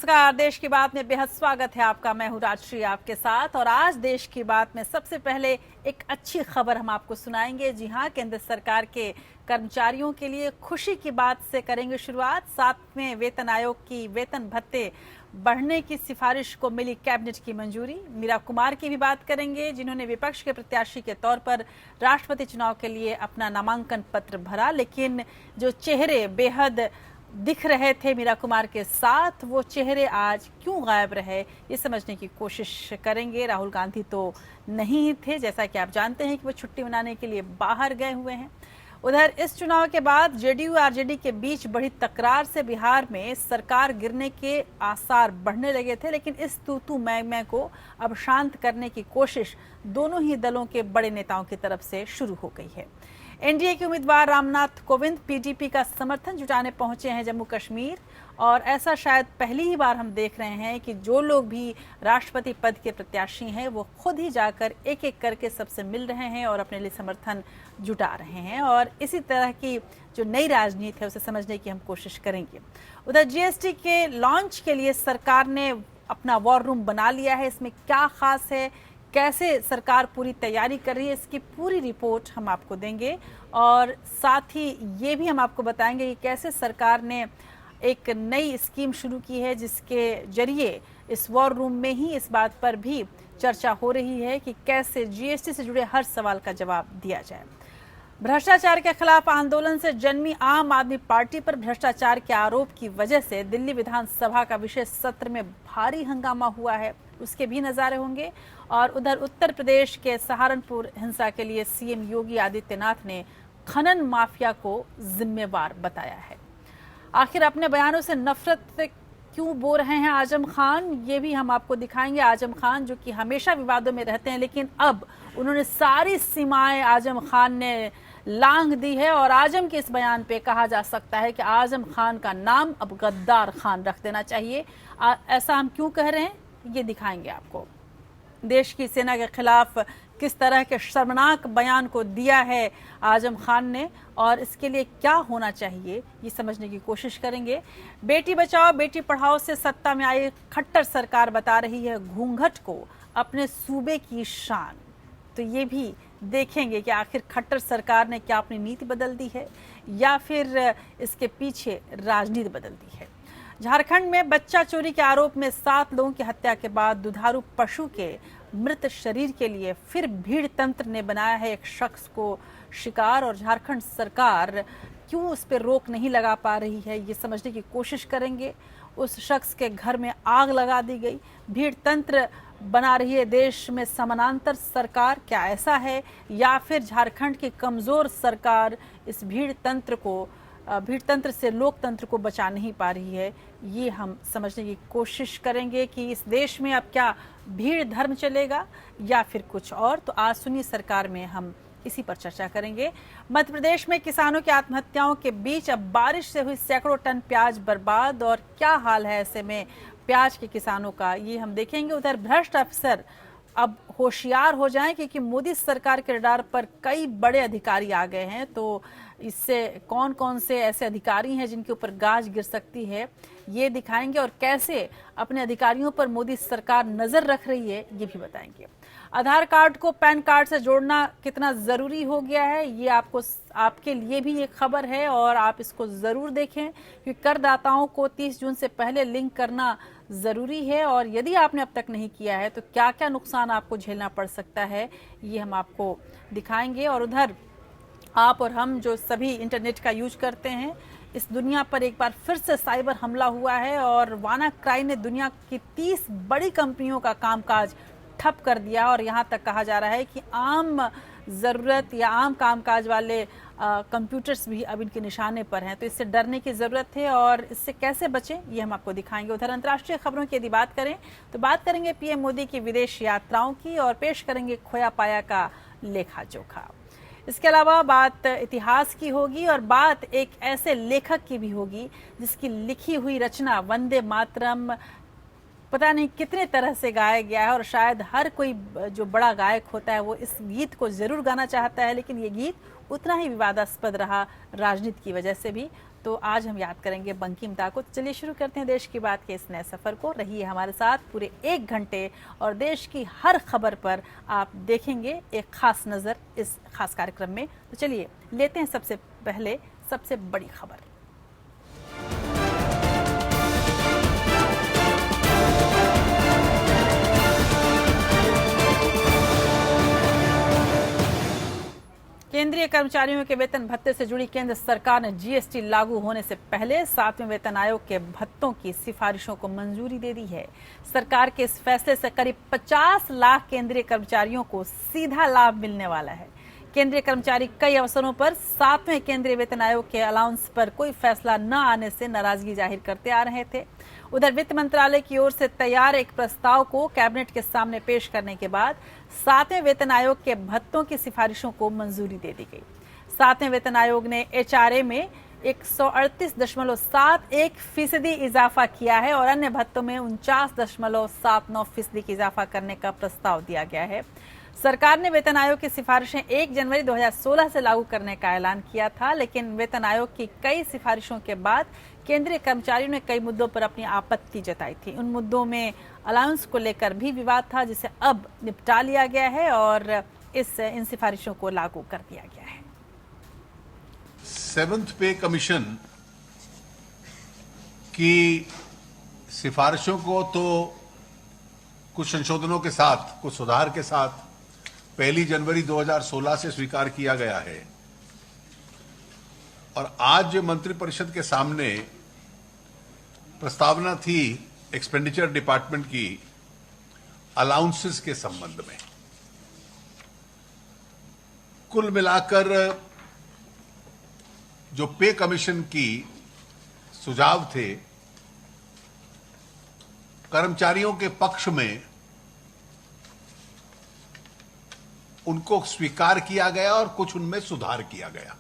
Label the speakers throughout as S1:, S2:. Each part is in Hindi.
S1: नमस्कार। देश की बात में बेहद स्वागत है आपका। मैं हूं राजश्री आपके साथ और आज देश की बात में सबसे पहले एक अच्छी खबर हम आपको सुनाएंगे। जी हां, केंद्र सरकार के कर्मचारियों के लिए खुशी की बात से करेंगे शुरुआत। 7वें वेतन आयोग की वेतन भत्ते बढ़ने की सिफारिश को मिली कैबिनेट की मंजूरी। मीरा कुमार की भी बात करेंगे, जिन्होंने विपक्ष के प्रत्याशी के तौर पर राष्ट्रपति चुनाव के लिए अपना नामांकन पत्र भरा, लेकिन जो चेहरे बेहद दिख रहे थे मीरा कुमार के साथ, वो चेहरे आज क्यों गायब रहे, ये समझने की कोशिश करेंगे। राहुल गांधी तो नहीं थे, जैसा कि आप जानते हैं कि वो छुट्टी मनाने के लिए बाहर गए हुए हैं। उधर इस चुनाव के बाद जेडीयू आरजेडी के बीच बढ़ी तकरार से बिहार में सरकार गिरने के आसार बढ़ने लगे थे, लेकिन इस तू मैं को अब शांत करने की कोशिश दोनों ही दलों के बड़े नेताओं की तरफ से शुरू हो गई है। एनडीए के उम्मीदवार रामनाथ कोविंद पीडीपी का समर्थन जुटाने पहुंचे हैं जम्मू कश्मीर, और ऐसा शायद पहली ही बार हम देख रहे हैं कि जो लोग भी राष्ट्रपति पद के प्रत्याशी हैं वो खुद ही जाकर एक एक करके सबसे मिल रहे हैं और अपने लिए समर्थन जुटा रहे हैं। और इसी तरह की जो नई राजनीति है उसे समझने की हम कोशिश करेंगे। उधर जीएसटी के लॉन्च के लिए सरकार ने अपना वॉर रूम बना लिया है। इसमें क्या खास है, कैसे सरकार पूरी तैयारी कर रही है, इसकी पूरी रिपोर्ट हम आपको देंगे। और साथ ही ये भी हम आपको बताएंगे कि कैसे सरकार ने एक नई स्कीम शुरू की है, जिसके जरिए इस वॉर रूम में ही इस बात पर भी चर्चा हो रही है कि कैसे जीएसटी से जुड़े हर सवाल का जवाब दिया जाए। भ्रष्टाचार के खिलाफ आंदोलन से जन्मी आम आदमी पार्टी पर भ्रष्टाचार के आरोप की वजह से दिल्ली विधानसभा का विशेष सत्र में भारी हंगामा हुआ है, उसके भी नज़ारे होंगे। और उधर उत्तर प्रदेश के सहारनपुर हिंसा के लिए सीएम योगी आदित्यनाथ ने खनन माफिया को जिम्मेवार बताया है। आखिर अपने बयानों से नफरत क्यों बो रहे हैं आजम खान, ये भी हम आपको दिखाएंगे। आजम खान जो कि हमेशा विवादों में रहते हैं, लेकिन अब उन्होंने सारी सीमाएं आजम खान ने लांघ दी है और आजम के इस बयान पे कहा जा सकता है कि आजम खान का नाम अब गद्दार खान रख देना चाहिए। ऐसा हम क्यों कह रहे हैं, ये दिखाएंगे आपको। देश की सेना के खिलाफ किस तरह के शर्मनाक बयान को दिया है आजम खान ने और इसके लिए क्या होना चाहिए, ये समझने की कोशिश करेंगे। बेटी बचाओ बेटी पढ़ाओ से सत्ता में आई खट्टर सरकार बता रही है घूंघट को अपने सूबे की शान। तो ये भी देखेंगे कि आखिर खट्टर सरकार ने क्या अपनी नीति बदल दी है या फिर इसके पीछे राजनीति बदल दी है। झारखंड में बच्चा चोरी के आरोप में 7 लोगों की हत्या के बाद दुधारू पशु के मृत शरीर के लिए फिर भीड़ तंत्र ने बनाया है एक शख्स को शिकार, और झारखंड सरकार क्यों उस पर रोक नहीं लगा पा रही है, ये समझने की कोशिश करेंगे। उस शख्स के घर में आग लगा दी गई, भीड़ तंत्र बना रही है देश में समानांतर सरकार, क्या ऐसा है या फिर झारखंड की कमजोर सरकार इस भीड़ तंत्र से लोकतंत्र को बचा नहीं पा रही है, ये हम समझने की कोशिश करेंगे कि इस देश में अब क्या भीड़ धर्म चलेगा या फिर कुछ और। तो आज सुनिए सरकार में हम इसी पर चर्चा करेंगे। मध्य प्रदेश में किसानों की आत्महत्याओं के बीच अब बारिश से हुई सैकड़ों टन प्याज बर्बाद, और क्या हाल है ऐसे में प्याज के किसानों का, ये हम देखेंगे। उधर भ्रष्ट अफसर अब होशियार हो जाएं, क्योंकि मोदी सरकार के रडार पर कई बड़े अधिकारी आ गए हैं। तो इससे कौन कौन से ऐसे अधिकारी हैं जिनके ऊपर गाज गिर सकती है, ये दिखाएंगे। और कैसे अपने अधिकारियों पर मोदी सरकार नजर रख रही है, ये भी बताएंगे। आधार कार्ड को पैन कार्ड से जोड़ना कितना जरूरी हो गया है, ये आपके लिए भी एक खबर है और आप इसको जरूर देखें, क्योंकि करदाताओं को 30 जून से पहले लिंक करना जरूरी है। और यदि आपने अब तक नहीं किया है तो क्या क्या नुकसान आपको झेलना पड़ सकता है, ये हम आपको दिखाएंगे। और उधर आप और हम जो सभी इंटरनेट का यूज करते हैं, इस दुनिया पर एक बार फिर से साइबर हमला हुआ है और वानाक्राई ने दुनिया की 30 बड़ी कंपनियों का कामकाज ठप कर दिया। और यहाँ तक कहा जा रहा है कि आम ज़रूरत या आम कामकाज वाले कंप्यूटर्स भी अब इनके निशाने पर हैं। तो इससे डरने की ज़रूरत है और इससे कैसे बचें, ये हम आपको दिखाएंगे। उधर अंतर्राष्ट्रीय खबरों की यदि बात करें तो बात करेंगे पीएम मोदी की विदेश यात्राओं की और पेश करेंगे खोया पाया का लेखा जोखा। इसके अलावा बात इतिहास की होगी और बात एक ऐसे लेखक की भी होगी जिसकी लिखी हुई रचना वंदे मातरम पता नहीं कितने तरह से गाया गया है, और शायद हर कोई जो बड़ा गायक होता है वो इस गीत को जरूर गाना चाहता है, लेकिन ये गीत उतना ही विवादास्पद रहा राजनीति की वजह से भी। तो आज हम याद करेंगे बंकिम दा को। चलिए शुरू करते हैं देश की बात के इस नए सफ़र को। रहिए हमारे साथ पूरे 1 घंटे और देश की हर खबर पर आप देखेंगे एक खास नज़र इस खास कार्यक्रम में। तो चलिए लेते हैं सबसे पहले सबसे बड़ी खबर। केंद्रीय कर्मचारियों के वेतन भत्ते से जुड़ी केंद्र सरकार ने जीएसटी लागू होने से पहले 7वें वेतन आयोग के भत्तों की सिफारिशों को मंजूरी दे दी है। सरकार के इस फैसले से करीब 50 लाख केंद्रीय कर्मचारियों को सीधा लाभ मिलने वाला है। केंद्रीय कर्मचारी कई अवसरों पर 7वें केंद्रीय वेतन आयोग के अलाउंस पर कोई फैसला न आने से नाराजगी जाहिर करते आ रहे थे। उधर वित्त मंत्रालय की ओर से तैयार एक प्रस्ताव को कैबिनेट के सामने पेश करने के बाद 7वें वेतन आयोग के भत्तों की सिफारिशों को मंजूरी दे दी गई। 7वें वेतन आयोग ने एचआरए में 138.71% इजाफा किया है और अन्य भत्तों में 49.79% की इजाफा करने का प्रस्ताव दिया गया है। सरकार ने वेतन आयोग की सिफारिशें 1 जनवरी 2016 से लागू करने का ऐलान किया था, लेकिन वेतन आयोग की कई सिफारिशों के बाद केंद्रीय कर्मचारियों ने कई मुद्दों पर अपनी आपत्ति जताई थी। उन मुद्दों में अलाउंस को लेकर भी विवाद था, जिसे अब निपटा लिया गया है और इन सिफारिशों को लागू कर दिया गया है।
S2: 7th पे कमीशन की सिफारिशों को तो कुछ संशोधनों के साथ, कुछ सुधार के साथ 1 जनवरी 2016 से स्वीकार किया गया है और आज मंत्रिपरिषद के सामने प्रस्तावना थी एक्सपेंडिचर डिपार्टमेंट की अलाउंसेस के संबंध में। कुल मिलाकर जो पे कमीशन की सुझाव थे, कर्मचारियों के पक्ष में उनको स्वीकार किया गया और कुछ उनमें सुधार किया गया।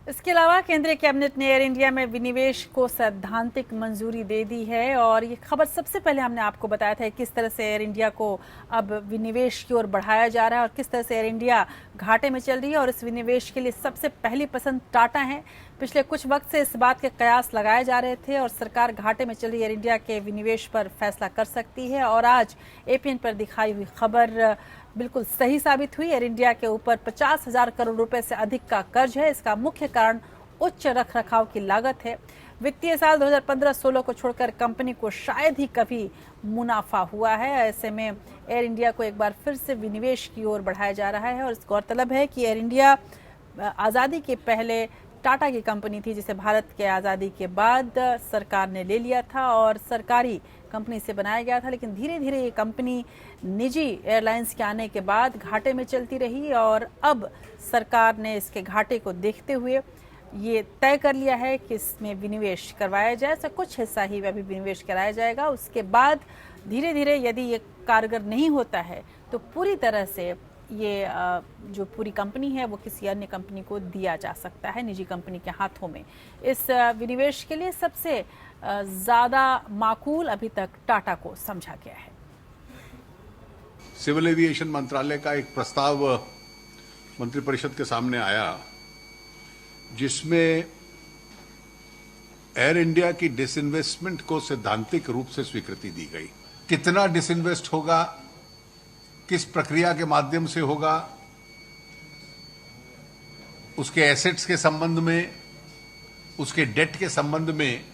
S1: इसके अलावा केंद्रीय कैबिनेट ने एयर इंडिया में विनिवेश को सैद्धांतिक मंजूरी दे दी है और ये खबर सबसे पहले हमने आपको बताया था किस तरह से एयर इंडिया को अब विनिवेश की ओर बढ़ाया जा रहा है और किस तरह से एयर इंडिया घाटे में चल रही है और इस विनिवेश के लिए सबसे पहली पसंद टाटा है। पिछले कुछ वक्त से इस बात के कयास लगाए जा रहे थे और सरकार घाटे में चल रही एयर इंडिया के विनिवेश पर फैसला कर सकती है और आज एपीएन पर दिखाई हुई खबर बिल्कुल सही साबित हुई। एयर इंडिया के ऊपर 50,000 करोड़ रुपए से अधिक का कर्ज है। इसका मुख्य कारण उच्च रखरखाव की लागत है। वित्तीय साल 2015-16 को छोड़कर कंपनी को शायद ही कभी मुनाफा हुआ है। ऐसे में एयर इंडिया को एक बार फिर से विनिवेश की ओर बढ़ाया जा रहा है और इस गौरतलब है कि एयर इंडिया आज़ादी के पहले टाटा की कंपनी थी, जिसे भारत के आज़ादी के बाद सरकार ने ले लिया था और सरकारी कंपनी से बनाया गया था, लेकिन धीरे धीरे ये कंपनी निजी एयरलाइंस के आने के बाद घाटे में चलती रही और अब सरकार ने इसके घाटे को देखते हुए ये तय कर लिया है कि इसमें विनिवेश करवाया जाए। तो कुछ हिस्सा ही अभी विनिवेश कराया जाएगा, उसके बाद धीरे धीरे यदि ये कारगर नहीं होता है तो पूरी तरह से ये जो पूरी कंपनी है वो किसी अन्य कंपनी को दिया जा सकता है, निजी कंपनी के हाथों में। इस विनिवेश के लिए सबसे ज़्यादा माकूल अभी तक टाटा को समझा गया है।
S2: सिविल एविएशन मंत्रालय का एक प्रस्ताव मंत्रिपरिषद के सामने आया, जिसमें एयर इंडिया की डिसइन्वेस्टमेंट को सैद्धांतिक रूप से स्वीकृति दी गई। कितना डिसइन्वेस्ट होगा, किस प्रक्रिया के माध्यम से होगा, उसके एसेट्स के संबंध में, उसके डेट के संबंध में,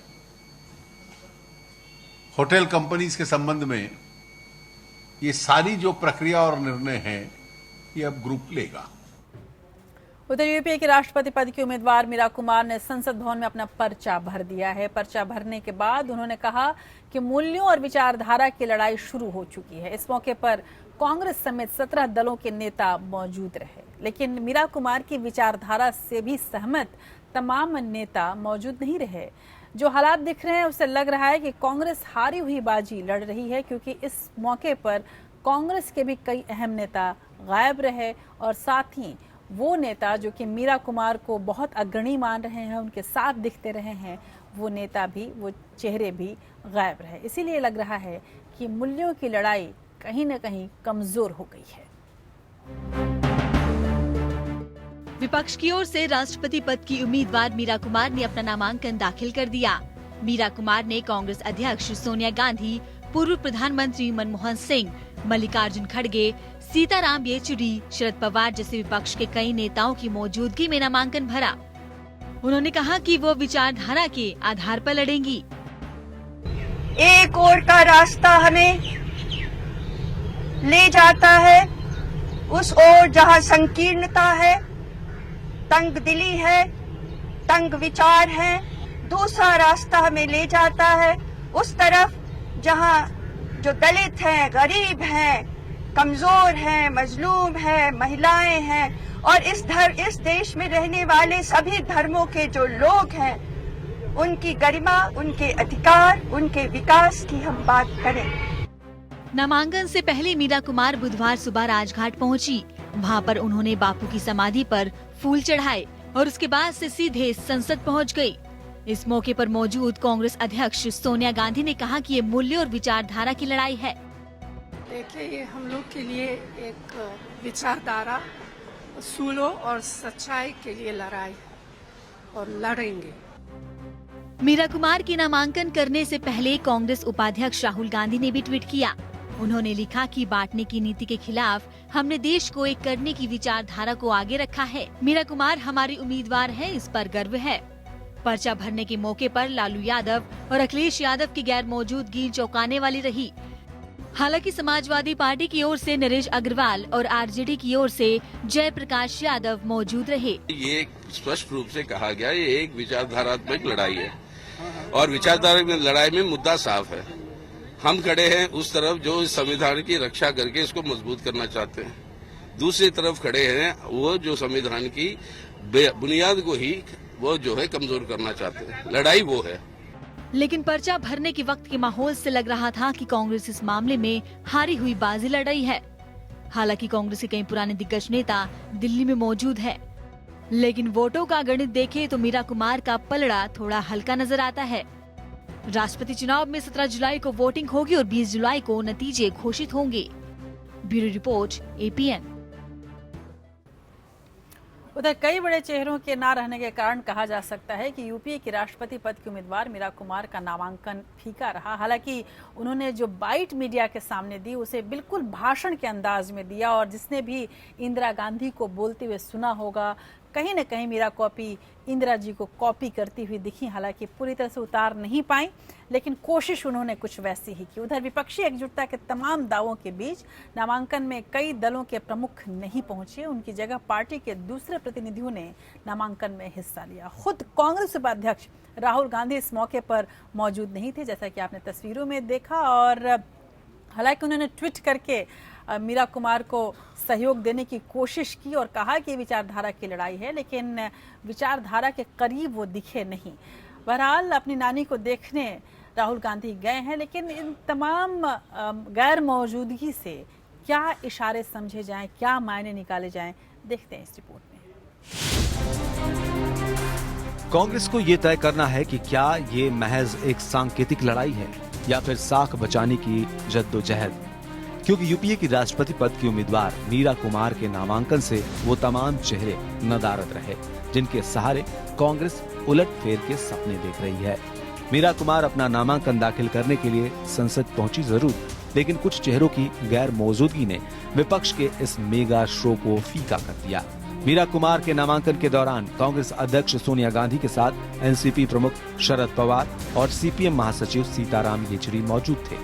S2: होटल कंपनीज के संबंध में, ये सारी जो प्रक्रिया और निर्णय हैं ये अब ग्रुप लेगा।
S1: उधर यूपीए के राष्ट्रपति पद की उम्मीदवार मीरा कुमार ने संसद भवन में अपना पर्चा भर दिया है। पर्चा भरने के बाद उन्होंने कहा कि मूल्यों और विचारधारा की लड़ाई शुरू हो चुकी है। इस मौके पर कांग्रेस समेत 17 दलों के नेता मौजूद रहे, लेकिन मीरा कुमार की विचारधारा से भी सहमत तमाम नेता मौजूद नहीं रहे। जो हालात दिख रहे हैं उससे लग रहा है कि कांग्रेस हारी हुई बाजी लड़ रही है, क्योंकि इस मौके पर कांग्रेस के भी कई अहम नेता गायब रहे और साथ ही वो नेता जो कि मीरा कुमार को बहुत अग्रणी मान रहे हैं, उनके साथ दिखते रहे हैं, वो नेता भी, वो चेहरे भी गायब रहे। इसीलिए लग रहा है कि मूल्यों की लड़ाई कहीं न कहीं कमजोर हो गई है।
S3: विपक्ष की ओर से राष्ट्रपति पद की उम्मीदवार मीरा कुमार ने अपना नामांकन दाखिल कर दिया। मीरा कुमार ने कांग्रेस अध्यक्ष सोनिया गांधी, पूर्व प्रधानमंत्री मनमोहन सिंह, मल्लिकार्जुन खड़गे, सीताराम येचुरी, शरद पवार जैसे विपक्ष के कई नेताओं की मौजूदगी में नामांकन भरा। उन्होंने कहा कि वो विचारधारा के आधार पर लड़ेंगी।
S4: एक और का रास्ता हमें ले जाता है उस ओर जहां संकीर्णता है, तंगदिली है, तंग विचार है। दूसरा रास्ता हमें ले जाता है उस तरफ जहां जो दलित हैं, गरीब हैं, कमजोर हैं, मजलूम हैं, महिलाएं हैं और इस देश में रहने वाले सभी धर्मों के जो लोग हैं, उनकी गरिमा, उनके अधिकार, उनके विकास की हम बात करें।
S3: नामांकन से पहले मीरा कुमार बुधवार सुबह राजघाट पहुंची। वहां पर उन्होंने बापू की समाधि पर फूल चढ़ाए और उसके बाद से सीधे संसद पहुंच गई। इस मौके पर मौजूद कांग्रेस अध्यक्ष सोनिया गांधी ने कहा कि ये मूल्य और विचारधारा की लड़ाई है।
S5: देखिए, ये हम लोग के लिए एक विचारधारा, सूलों और सच्चाई के लिए लड़ाई और लड़ेंगे।
S3: मीरा कुमार के नामांकन करने से पहले कांग्रेस उपाध्यक्ष राहुल गांधी ने भी ट्वीट किया। उन्होंने लिखा कि बांटने की नीति के खिलाफ हमने देश को एक करने की विचारधारा को आगे रखा है। मीरा कुमार हमारी उम्मीदवार है, इस पर गर्व है। पर्चा भरने के मौके पर लालू यादव और अखिलेश यादव की गैर मौजूदगी चौंकाने वाली रही। हालांकि समाजवादी पार्टी की ओर से नरेश अग्रवाल और आरजेडी की ओर से जयप्रकाश यादव मौजूद रहे।
S6: ये स्पष्ट रूप से कहा गया, ये एक विचारधारात्मक लड़ाई है और विचारधारात्मक लड़ाई में मुद्दा साफ है। हम खड़े हैं उस तरफ जो इस संविधान की रक्षा करके इसको मजबूत करना चाहते हैं, दूसरी तरफ खड़े हैं वो जो संविधान की बुनियाद को ही वो जो है कमजोर करना चाहते हैं। लड़ाई वो है।
S3: लेकिन पर्चा भरने के वक्त के माहौल से लग रहा था कि कांग्रेस इस मामले में हारी हुई बाजी लड़ रही है। हालांकि कांग्रेस के कई पुराने दिग्गज नेता दिल्ली में मौजूद है, लेकिन वोटों का गणित देखें तो मीरा कुमार का पलड़ा थोड़ा हल्का नजर आता है। राष्ट्रपति चुनाव में 17 जुलाई को वोटिंग होगी और 20 जुलाई को नतीजे घोषित होंगे। Bureau report, APN।
S1: उधर कई बड़े चेहरों के ना रहने के कारण कहा जा सकता है कि यूपीए की राष्ट्रपति पद की उम्मीदवार मीरा कुमार का नामांकन फीका रहा। हालांकि उन्होंने जो बाइट मीडिया के सामने दी उसे बिल्कुल भाषण के अंदाज में दिया और जिसने भी इंदिरा गांधी को बोलते हुए सुना होगा, कहीं न कहीं मीरा कॉपी इंदिरा जी को कॉपी करती हुई दिखी। हालांकि पूरी तरह से उतार नहीं पाई, लेकिन कोशिश उन्होंने कुछ वैसी ही की। उधर विपक्षी एकजुटता के तमाम दावों के बीच नामांकन में कई दलों के प्रमुख नहीं पहुंचे। उनकी जगह पार्टी के दूसरे प्रतिनिधियों ने नामांकन में हिस्सा लिया। खुद कांग्रेस उपाध्यक्ष राहुल गांधी इस मौके पर मौजूद नहीं थे, जैसा कि आपने तस्वीरों में देखा। और हालांकि उन्होंने ट्वीट करके मीरा कुमार को सहयोग देने की कोशिश की और कहा कि विचारधारा की लड़ाई है, लेकिन विचारधारा के करीब वो दिखे नहीं। बहरहाल अपनी नानी को देखने राहुल गांधी गए हैं, लेकिन इन तमाम गैर मौजूदगी से क्या इशारे समझे जाएं, क्या मायने निकाले जाएं, देखते हैं इस रिपोर्ट में।
S7: कांग्रेस को ये तय करना है कि क्या ये महज एक सांकेतिक लड़ाई है या फिर साख बचाने की जद्दोजहद, क्योंकि यूपीए की राष्ट्रपति पद की उम्मीदवार मीरा कुमार के नामांकन से वो तमाम चेहरे नदारद रहे जिनके सहारे कांग्रेस उलटफेर के सपने देख रही है। मीरा कुमार अपना नामांकन दाखिल करने के लिए संसद पहुंची जरूर, लेकिन कुछ चेहरों की गैर मौजूदगी ने विपक्ष के इस मेगा शो को फीका कर दिया। मीरा कुमार के नामांकन के दौरान कांग्रेस अध्यक्ष सोनिया गांधी के साथ एनसीपी प्रमुख शरद पवार और सीपीएम महासचिव सीताराम येचुरी मौजूद थे,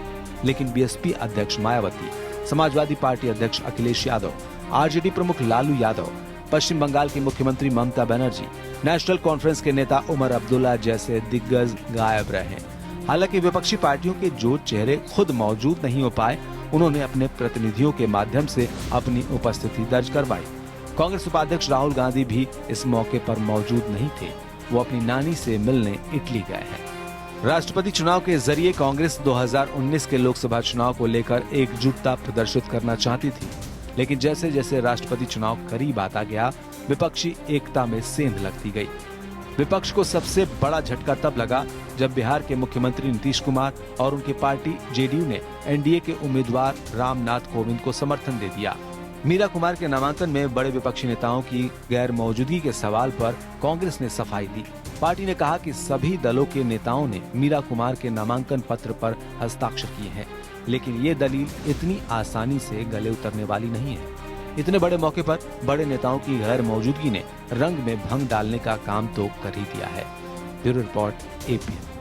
S7: लेकिन बीएसपी अध्यक्ष मायावती, समाजवादी पार्टी अध्यक्ष अखिलेश यादव, आरजेडी प्रमुख लालू यादव, पश्चिम बंगाल की मुख्यमंत्री ममता बनर्जी, नेशनल कॉन्फ्रेंस के नेता उमर अब्दुल्ला जैसे दिग्गज गायब रहे। हालांकि विपक्षी पार्टियों के जो चेहरे खुद मौजूद नहीं हो पाए, उन्होंने अपने प्रतिनिधियों के माध्यम से अपनी उपस्थिति दर्ज करवाई। कांग्रेस उपाध्यक्ष राहुल गांधी भी इस मौके पर मौजूद नहीं थे, वो अपनी नानी से मिलने इटली गए हैं। राष्ट्रपति चुनाव के जरिए कांग्रेस 2019 के लोकसभा चुनाव को लेकर एकजुटता प्रदर्शित करना चाहती थी, लेकिन जैसे जैसे राष्ट्रपति चुनाव करीब आता गया, विपक्षी एकता में सेंध लगती गई। विपक्ष को सबसे बड़ा झटका तब लगा जब बिहार के मुख्यमंत्री नीतीश कुमार और उनकी पार्टी जेडीयू ने एनडीए के उम्मीदवार रामनाथ कोविंद को समर्थन दे दिया। मीरा कुमार के नामांकन में बड़े विपक्षी नेताओं की गैर मौजूदगी के सवाल पर कांग्रेस ने सफाई दी। पार्टी ने कहा कि सभी दलों के नेताओं ने मीरा कुमार के नामांकन पत्र पर हस्ताक्षर किए हैं, लेकिन ये दलील इतनी आसानी से गले उतरने वाली नहीं है। इतने बड़े मौके पर बड़े नेताओं की गैर मौजूदगी ने रंग में भंग डालने का काम तो कर ही दिया है। Bureau report APN.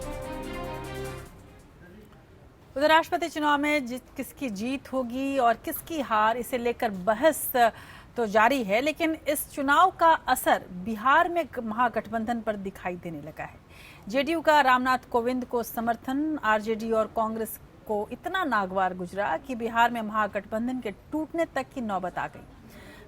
S1: उधर राष्ट्रपति चुनाव में किसकी जीत होगी और किसकी हार, इसे लेकर बहस तो जारी है, लेकिन इस चुनाव का असर बिहार में महागठबंधन पर दिखाई देने लगा है। जेडीयू का रामनाथ कोविंद को समर्थन आरजेडी और कांग्रेस को इतना नागवार गुजरा कि बिहार में महागठबंधन के टूटने तक की नौबत आ गई।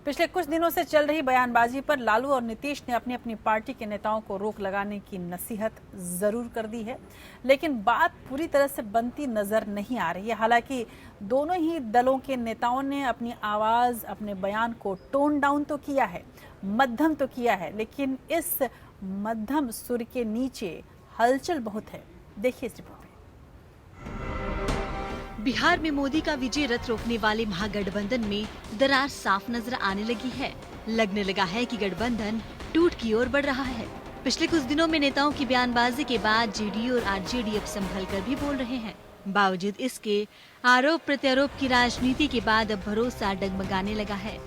S1: पिछले कुछ दिनों से चल रही बयानबाजी पर लालू और नीतीश ने अपनी अपनी पार्टी के नेताओं को रोक लगाने की नसीहत जरूर कर दी है, लेकिन बात पूरी तरह से बनती नजर नहीं आ रही है। हालांकि दोनों ही दलों के नेताओं ने अपनी आवाज, अपने बयान को टोन डाउन तो किया है, मध्यम तो किया है, लेकिन इस मध्यम सुर के नीचे हलचल बहुत है। देखिए इस रिपोर्ट में।
S3: बिहार में मोदी का विजय रथ रोकने वाले महागठबंधन में दरार साफ नजर आने लगी है। लगने लगा है कि गठबंधन टूट की ओर बढ़ रहा है। पिछले कुछ दिनों में नेताओं की बयानबाजी के बाद जेडीयू और आरजेडी अब संभल कर भी बोल रहे हैं। बावजूद इसके आरोप प्रत्यारोप की राजनीति के बाद अब भरोसा डगमगाने लगा है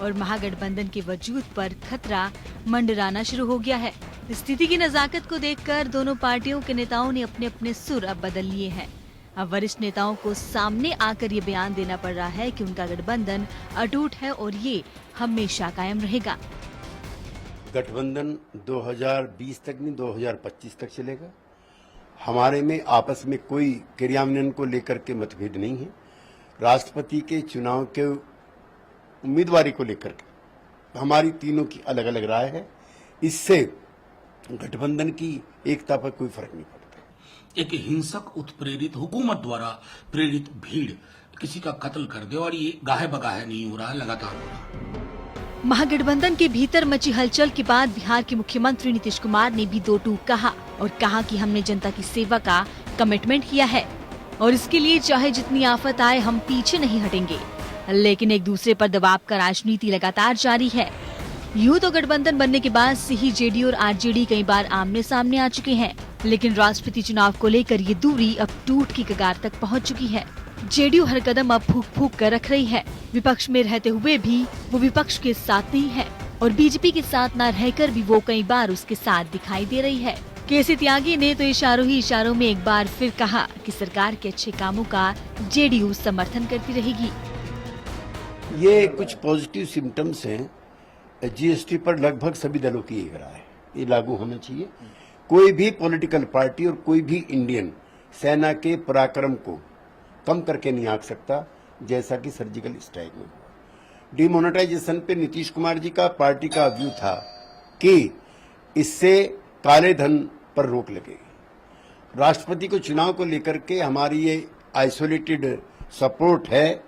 S3: और महागठबंधन के वजूद पर खतरा मंडराना शुरू हो गया है। स्थिति की नजाकत को देखकर दोनों पार्टियों के नेताओं ने अपने अपने सुर अब बदल लिए हैं। अब वरिष्ठ नेताओं को सामने आकर ये बयान देना पड़ रहा है कि उनका गठबंधन अटूट है और ये हमेशा कायम रहेगा।
S8: गठबंधन 2020 तक नहीं 2025 तक चलेगा। हमारे में आपस में कोई क्रियान्वयन को लेकर के मतभेद नहीं है। राष्ट्रपति के चुनाव के उम्मीदवारी को लेकर के हमारी तीनों की अलग अलग राय है। इससे गठबंधन की एकता पर कोई फर्क नहीं पड़ता।
S9: एक हिंसक उत्प्रेरित हुकूमत द्वारा प्रेरित भीड़ किसी का कत्ल कर दे और ये गाहे बगाहे नहीं हो रहा है, लगातार हो रहा।
S3: महागठबंधन के भीतर मची हलचल के बाद बिहार के मुख्यमंत्री नीतीश कुमार ने भी दो टूक कहा और कहा कि हमने जनता की सेवा का कमिटमेंट किया है और इसके लिए चाहे जितनी आफत आए हम पीछे नहीं हटेंगे। लेकिन एक दूसरे पर दबाव का राजनीति लगातार जारी है। यूं तो गठबंधन बनने के बाद से ही जेडीयू और आरजेडी कई बार आमने सामने आ चुके हैं, लेकिन राष्ट्रपति चुनाव को लेकर ये दूरी अब टूट की कगार तक पहुंच चुकी है। जेडीयू हर कदम अब फूंक फूंक कर रख रही है। विपक्ष में रहते हुए भी वो विपक्ष के साथ नहीं है और बीजेपी के साथ न रहकर भी वो कई बार उसके साथ दिखाई दे रही है। केसी त्यागी ने तो इशारों ही इशारों में एक बार फिर कहा कि सरकार के अच्छे कामों का जेडीयू समर्थन करती रहेगी।
S8: ये कुछ पॉजिटिव सिम्टम्स हैं। जीएसटी पर लगभग सभी दलों की एक राय है, ये लागू होना चाहिए। कोई भी पॉलिटिकल पार्टी और कोई भी इंडियन सेना के पराक्रम को कम करके नहीं आंक सकता, जैसा कि सर्जिकल स्ट्राइक में हुआ। डिमोनेटाइजेशन पे नीतीश कुमार जी का पार्टी का व्यू था कि इससे काले धन पर रोक लगेगी। राष्ट्रपति को चुनाव को लेकर के हमारी ये आइसोलेटेड सपोर्ट है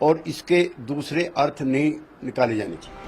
S8: और इसके दूसरे अर्थ नहीं निकाले जाने चाहिए।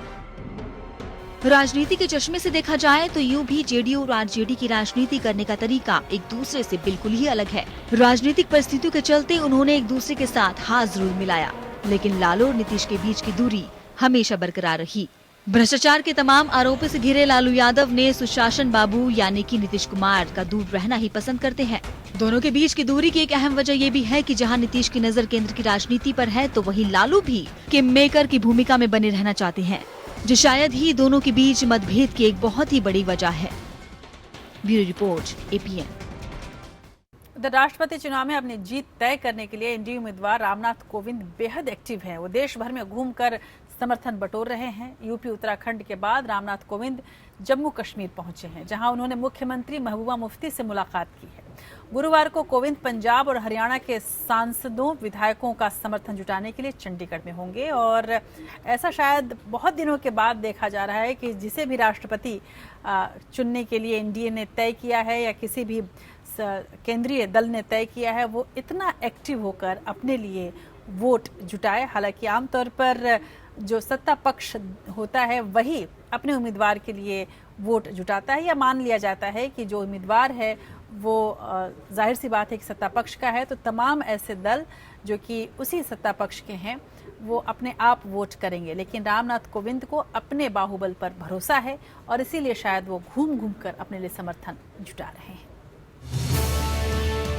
S3: राजनीति के चश्मे से देखा जाए तो यूं भी जेडीयू और आरजेडी की राजनीति करने का तरीका एक दूसरे से बिल्कुल ही अलग है। राजनीतिक परिस्थितियों के चलते उन्होंने एक दूसरे के साथ हाथ जरूर मिलाया, लेकिन लालू और नीतीश के बीच की दूरी हमेशा बरकरार रही। भ्रष्टाचार के तमाम आरोपों से घिरे लालू यादव ने सुशासन बाबू यानी कि नीतीश कुमार का दूर रहना ही पसंद करते हैं। दोनों के बीच की दूरी की एक अहम वजह ये भी है कि जहां नीतीश की नजर केंद्र की राजनीति पर है, तो वहीं लालू भी किंग मेकर की भूमिका में बने रहना चाहते हैं, जो शायद ही दोनों के बीच मतभेद की एक बहुत ही बड़ी वजह है। Bureau report APN.
S1: उधर राष्ट्रपति चुनाव में अपनी जीत तय करने के लिए एनडीए उम्मीदवार रामनाथ कोविंद बेहद एक्टिव हैं। वो देश भर में घूमकर समर्थन बटोर रहे हैं। यूपी उत्तराखंड के बाद रामनाथ कोविंद जम्मू कश्मीर पहुंचे हैं, जहां उन्होंने मुख्यमंत्री महबूबा मुफ्ती से मुलाकात की है। गुरुवार को कोविंद पंजाब और हरियाणा के सांसदों, विधायकों का समर्थन जुटाने के लिए चंडीगढ़ में होंगे और ऐसा शायद बहुत दिनों के बाद देखा जा रहा है कि जिसे भी राष्ट्रपति चुनने के लिए एनडीए ने तय किया है या किसी भी केंद्रीय दल ने तय किया है, वो इतना एक्टिव होकर अपने लिए वोट जुटाए। हालांकि आमतौर पर जो सत्ता पक्ष होता है वही अपने उम्मीदवार के लिए वोट जुटाता है, या मान लिया जाता है कि जो उम्मीदवार है वो जाहिर सी बात है कि सत्ता पक्ष का है, तो तमाम ऐसे दल जो कि उसी सत्ता पक्ष के हैं वो अपने आप वोट करेंगे, लेकिन रामनाथ कोविंद को अपने बाहुबल पर भरोसा है और इसीलिए शायद वो घूम घूम कर अपने लिए समर्थन जुटा रहे हैं।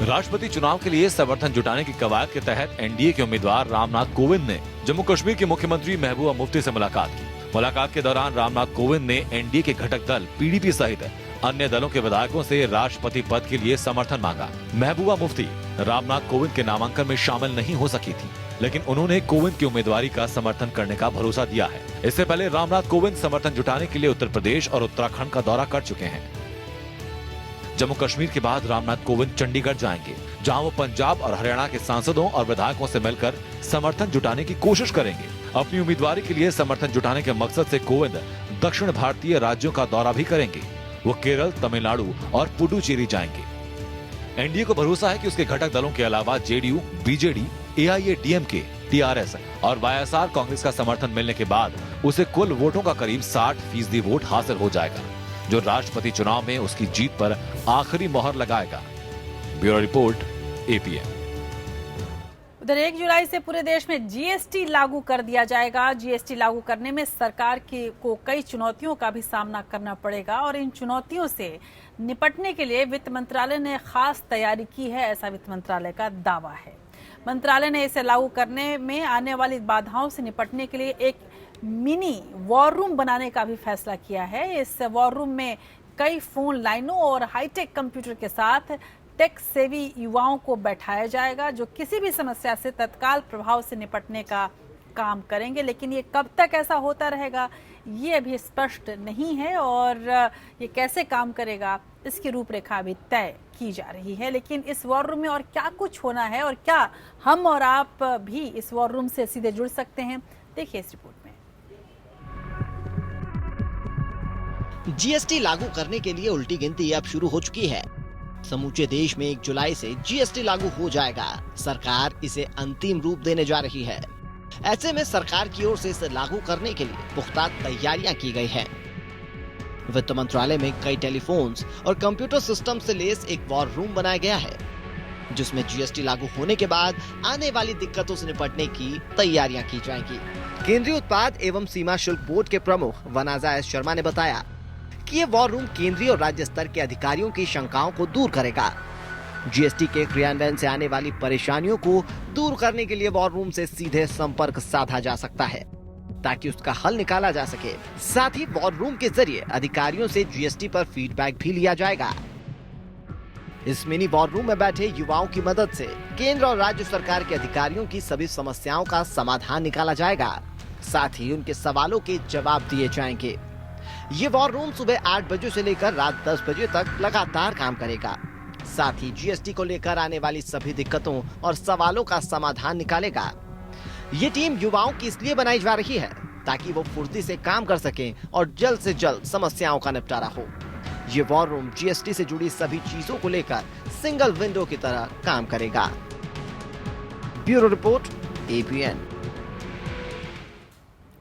S7: राष्ट्रपति चुनाव के लिए समर्थन जुटाने की कवायद के तहत एनडीए के उम्मीदवार रामनाथ कोविंद ने जम्मू कश्मीर के मुख्यमंत्री महबूबा मुफ्ती से मुलाकात की। मुलाकात के दौरान रामनाथ कोविंद ने एनडीए के घटक दल पीडीपी सहित अन्य दलों के विधायकों से राष्ट्रपति पद के लिए समर्थन मांगा। महबूबा मुफ्ती रामनाथ कोविंद के नामांकन में शामिल नहीं हो सकी थी, लेकिन उन्होंने कोविंद की उम्मीदवारी का समर्थन करने का भरोसा दिया है। इससे पहले रामनाथ कोविंद समर्थन जुटाने के लिए उत्तर प्रदेश और उत्तराखंड का दौरा कर चुके हैं। जम्मू कश्मीर के बाद रामनाथ कोविंद चंडीगढ़ जाएंगे, जहां वो पंजाब और हरियाणा के सांसदों और विधायकों से मिलकर समर्थन जुटाने की कोशिश करेंगे। अपनी उम्मीदवारी के लिए समर्थन जुटाने के मकसद से कोविंद दक्षिण भारतीय राज्यों का दौरा भी करेंगे। वो केरल, तमिलनाडु और पुडुचेरी जाएंगे। एनडीए को भरोसा है कि उसके घटक दलों के अलावा जेडीयू, बीजेडी, एआईएडीएमके, टीआरएस और वाईएसआर कांग्रेस का समर्थन मिलने के बाद उसे कुल वोटों का करीब 60% वोट हासिल हो जाएगा, जो राष्ट्रपति चुनाव में उसकी जीत पर आखिरी मोहर लगाएगा। Bureau report, APN.
S1: उधर 1 जुलाई से पूरे देश में जीएसटी लागू कर दिया जाएगा। जीएसटी लागू करने में सरकार को कई चुनौतियों का भी सामना करना पड़ेगा और इन चुनौतियों से निपटने के लिए वित्त मंत्रालय ने खास तैयारी की है, ऐसा वित्त मंत्रालय का दावा है। मंत्रालय ने इसे लागू करने में आने वाली बाधाओं से निपटने के लिए एक मिनी वॉर रूम बनाने का भी फैसला किया है। इस वॉर रूम में कई फोन लाइनों और हाईटेक कंप्यूटर के साथ टेक सेवी युवाओं को बैठाया जाएगा, जो किसी भी समस्या से तत्काल प्रभाव से निपटने का काम करेंगे। लेकिन ये कब तक ऐसा होता रहेगा, ये अभी स्पष्ट नहीं है और ये कैसे काम करेगा, इसकी रूपरेखा अभी तय की जा रही है। लेकिन इस वॉर रूम में और क्या कुछ होना है और क्या हम और आप भी इस वॉर रूम से सीधे जुड़ सकते हैं, देखिए इस रिपोर्ट में।
S10: जीएसटी लागू करने के लिए उल्टी गिनती अब शुरू हो चुकी है। समूचे देश में 1 जुलाई से जीएसटी लागू हो जाएगा। सरकार इसे अंतिम रूप देने जा रही है। ऐसे में सरकार की ओर से इसे लागू करने के लिए पुख्ता तैयारियां की गई हैं। वित्त मंत्रालय में कई टेलीफोन्स और कंप्यूटर सिस्टम से लैस एक वॉर रूम बनाया गया है, जिसमें जीएसटी लागू होने के बाद आने वाली दिक्कतों से निपटने की तैयारियां की जाएंगी। केंद्रीय उत्पाद एवं सीमा शुल्क बोर्ड के प्रमुख वनाजा एस शर्मा ने बताया कि ये वॉर रूम केंद्रीय और राज्य स्तर के अधिकारियों की शंकाओं को दूर करेगा। जीएसटी के क्रियान्वयन से आने वाली परेशानियों को दूर करने के लिए वॉर रूम से सीधे संपर्क साधा जा सकता है, ताकि उसका हल निकाला जा सके। साथ ही वॉर रूम के जरिए अधिकारियों से जीएसटी पर फीडबैक भी लिया जाएगा। इस मिनी वॉर रूम में बैठे युवाओं की मदद से केंद्र और राज्य सरकार के अधिकारियों की सभी समस्याओं का समाधान निकाला जाएगा। साथ ही उनके सवालों के जवाब दिए जाएंगे। ये वॉर रूम सुबह 8 बजे से लेकर रात 10 बजे तक लगातार काम करेगा। साथ ही जीएसटी को लेकर आने वाली सभी दिक्कतों और सवालों का समाधान निकालेगा। ये टीम युवाओं की इसलिए बनाई जा रही है ताकि वो फुर्ती से काम कर सकें और जल्द से जल्द समस्याओं का निपटारा हो। ये वॉर रूम जीएसटी से जुड़ी सभी चीजों को लेकर सिंगल विंडो की तरह काम करेगा। Bureau report, APN.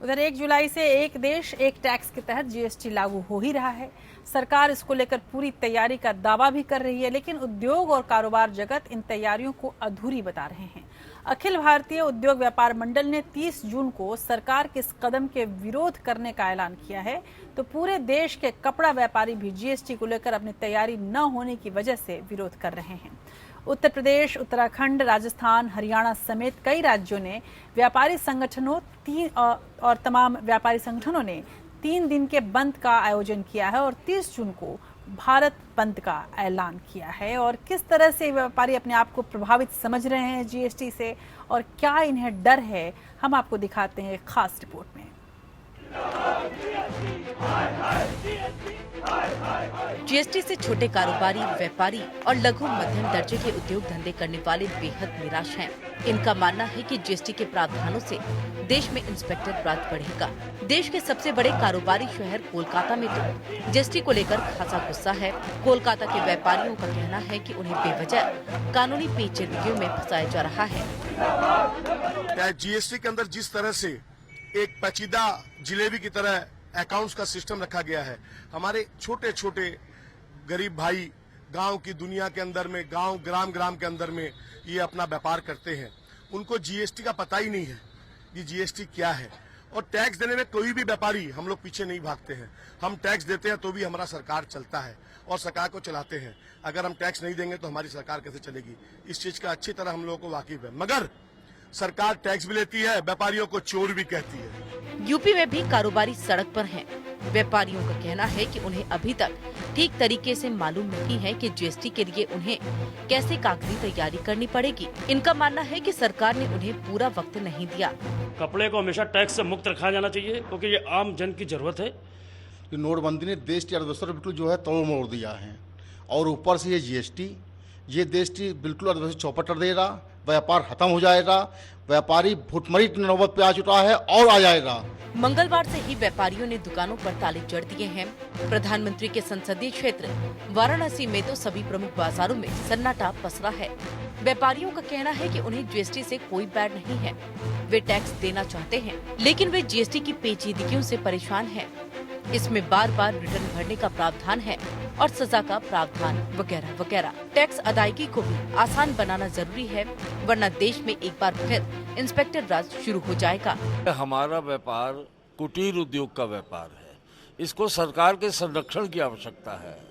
S1: उधर 1 जुलाई से एक देश एक टैक्स के तहत जीएसटी लागू हो ही रहा है। सरकार इसको लेकर पूरी तैयारी का दावा भी कर रही है, लेकिन उद्योग और कारोबार जगत इन तैयारियों को अधूरी बता रहे हैं। अखिल भारतीय उद्योग व्यापार मंडल ने 30 जून को सरकार के इस कदम के विरोध करने का ऐलान किया है, तो पूरे देश के कपड़ा व्यापारी भी जीएसटी को लेकर अपनी तैयारी न होने की वजह से विरोध कर रहे हैं। उत्तर प्रदेश, उत्तराखंड, राजस्थान, हरियाणा समेत कई राज्यों ने व्यापारी संगठनों और तमाम व्यापारी संगठनों ने 3 दिन के बंद का आयोजन किया है और 30 जून को भारत बंद का ऐलान किया है। और किस तरह से व्यापारी अपने आप को प्रभावित समझ रहे हैं जीएसटी से और क्या इन्हें डर है, हम आपको दिखाते हैं खास रिपोर्ट में।
S11: जीएसटी से छोटे कारोबारी, व्यापारी और लघु मध्यम दर्जे के उद्योग धंधे करने वाले बेहद निराश हैं। इनका मानना है कि जीएसटी के प्रावधानों से देश में इंस्पेक्टर अपराध बढ़ेगा। देश के सबसे बड़े कारोबारी शहर कोलकाता में तो जीएसटी को लेकर खासा गुस्सा है। कोलकाता के व्यापारियों का कहना है कि उन्हें बेवजह कानूनी पेचीदगियों में फंसाया जा रहा है।
S12: जीएसटी के अंदर जिस तरह से एक पेचीदा जिलेबी की तरह अकाउंट्स का सिस्टम रखा गया है, हमारे छोटे छोटे गरीब भाई गांव की दुनिया के अंदर में, गांव ग्राम के अंदर में ये अपना व्यापार करते हैं, उनको जीएसटी का पता ही नहीं है। कि जीएसटी क्या है। और टैक्स देने में कोई भी व्यापारी हम लोग पीछे नहीं भागते हैं। हम टैक्स देते हैं तो भी हमारा सरकार चलता है और सरकार को चलाते हैं। अगर हम टैक्स नहीं देंगे तो हमारी सरकार कैसे चलेगी, इस चीज का अच्छी तरह हम लोगों को वाकिफ है। मगर सरकार टैक्स भी लेती है, व्यापारियों को चोर भी कहती है।
S11: यूपी में भी कारोबारी सड़क पर हैं। व्यापारियों का कहना है कि उन्हें अभी तक ठीक तरीके से मालूम नहीं है कि जीएसटी के लिए उन्हें कैसे कागजी तैयारी करनी पड़ेगी। इनका मानना है कि सरकार ने उन्हें पूरा वक्त नहीं दिया।
S13: कपड़े को हमेशा टैक्स से मुक्त रखा जाना चाहिए, क्योंकि ये आम जन की जरूरत है।
S14: नोटबंदी ने देश की अर्थव्यवस्था बिल्कुल जो है तोड़ मोड़ दिया है, और ऊपर से ये जीएसटी, ये देश की बिल्कुल अर्थव्यवस्था चौपट कर देगा। व्यापार खत्म हो जाएगा, व्यापारी भुखमरी की नौबत पे आ चुका है और आ जाएगा।
S11: मंगलवार से ही व्यापारियों ने दुकानों पर ताले जड़ दिए हैं। प्रधानमंत्री के संसदीय क्षेत्र वाराणसी में तो सभी प्रमुख बाजारों में सन्नाटा पसरा है। व्यापारियों का कहना है कि उन्हें जीएसटी से कोई बैड नहीं है। वे टैक्स देना चाहते हैं, लेकिन वे जीएसटी की पेचीदगियों से परेशान हैं। इसमें बार बार रिटर्न भरने का प्रावधान है और सजा का प्रावधान वगैरह वगैरह। टैक्स अदायगी को भी आसान बनाना जरूरी है, वरना देश में एक बार फिर इंस्पेक्टर राज शुरू हो जाएगा।
S15: हमारा व्यापार कुटीर उद्योग का व्यापार है, इसको सरकार के संरक्षण की आवश्यकता है।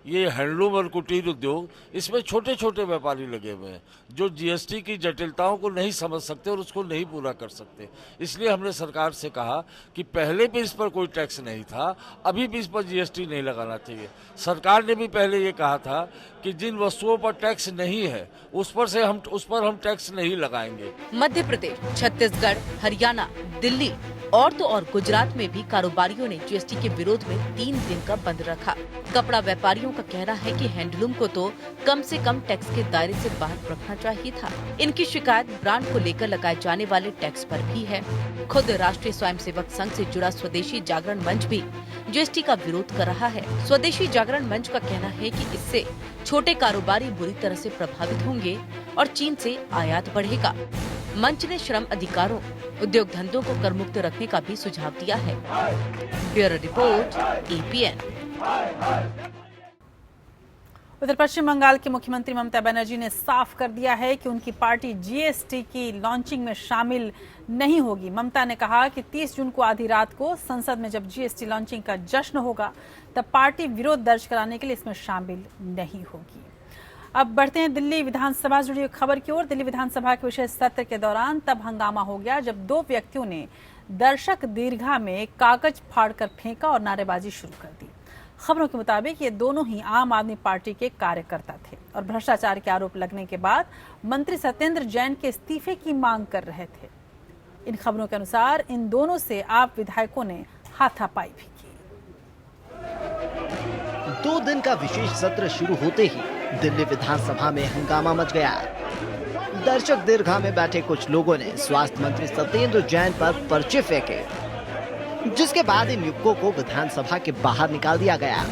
S15: ये हैंडलूम और कुटीर उद्योग, इसमें छोटे छोटे व्यापारी लगे हुए हैं जो जीएसटी की जटिलताओं को नहीं समझ सकते और उसको नहीं पूरा कर सकते। इसलिए हमने सरकार से कहा कि पहले भी इस पर कोई टैक्स नहीं था, अभी भी इस पर जीएसटी नहीं लगाना चाहिए। सरकार ने भी पहले ये कहा था कि जिन वस्तुओं पर टैक्स नहीं है उस पर हम टैक्स नहीं लगाएंगे।
S11: मध्य प्रदेश, छत्तीसगढ़, हरियाणा, दिल्ली और तो और गुजरात में भी कारोबारियों ने जीएसटी के विरोध में 3 दिन का बंद रखा। कपड़ा व्यापारियों का कहना है कि हैंडलूम को तो कम से कम टैक्स के दायरे से बाहर रखना चाहिए था। इनकी शिकायत ब्रांड को लेकर लगाए जाने वाले टैक्स पर भी है। खुद राष्ट्रीय स्वयंसेवक संघ से जुड़ा स्वदेशी जागरण मंच भी जीएसटी का विरोध कर रहा है। स्वदेशी जागरण मंच का कहना है कि इससे छोटे कारोबारी बुरी तरह से प्रभावित होंगे और चीन से आयात बढ़ेगा। मंच ने श्रम अधिकारों, उद्योग धंधों को कर मुक्त रखने का भी सुझाव दिया है। Bureau report, APN।
S1: उधर पश्चिम बंगाल की मुख्यमंत्री ममता बनर्जी ने साफ कर दिया है कि उनकी पार्टी जीएसटी की लॉन्चिंग में शामिल नहीं होगी। ममता ने कहा कि 30 जून को आधी रात को संसद में जब जीएसटी लॉन्चिंग का जश्न होगा तब पार्टी विरोध दर्ज कराने के लिए इसमें शामिल नहीं होगी। अब बढ़ते हैं दिल्ली विधानसभा से जुड़ी खबर की ओर। दिल्ली विधानसभा के विशेष सत्र के दौरान तब हंगामा हो गया जब 2 व्यक्तियों ने दर्शक दीर्घा में कागज फाड़कर फेंका और नारेबाजी शुरू कर दी। खबरों के मुताबिक ये दोनों ही आम आदमी पार्टी के कार्यकर्ता थे और भ्रष्टाचार के आरोप लगने के बाद मंत्री सत्येंद्र जैन के इस्तीफे की मांग कर रहे थे। इन खबरों के अनुसार इन दोनों से आप विधायकों ने हाथापाई भी की।
S10: 2 दिन का विशेष सत्र शुरू होते ही दिल्ली विधानसभा में हंगामा मच गया। दर्शक दीर्घा में बैठे कुछ लोगों ने स्वास्थ्य मंत्री सत्येंद्र जैन पर पर्चे फेंके, जिसके बाद इन युवकों को विधानसभा के बाहर निकाल दिया गया।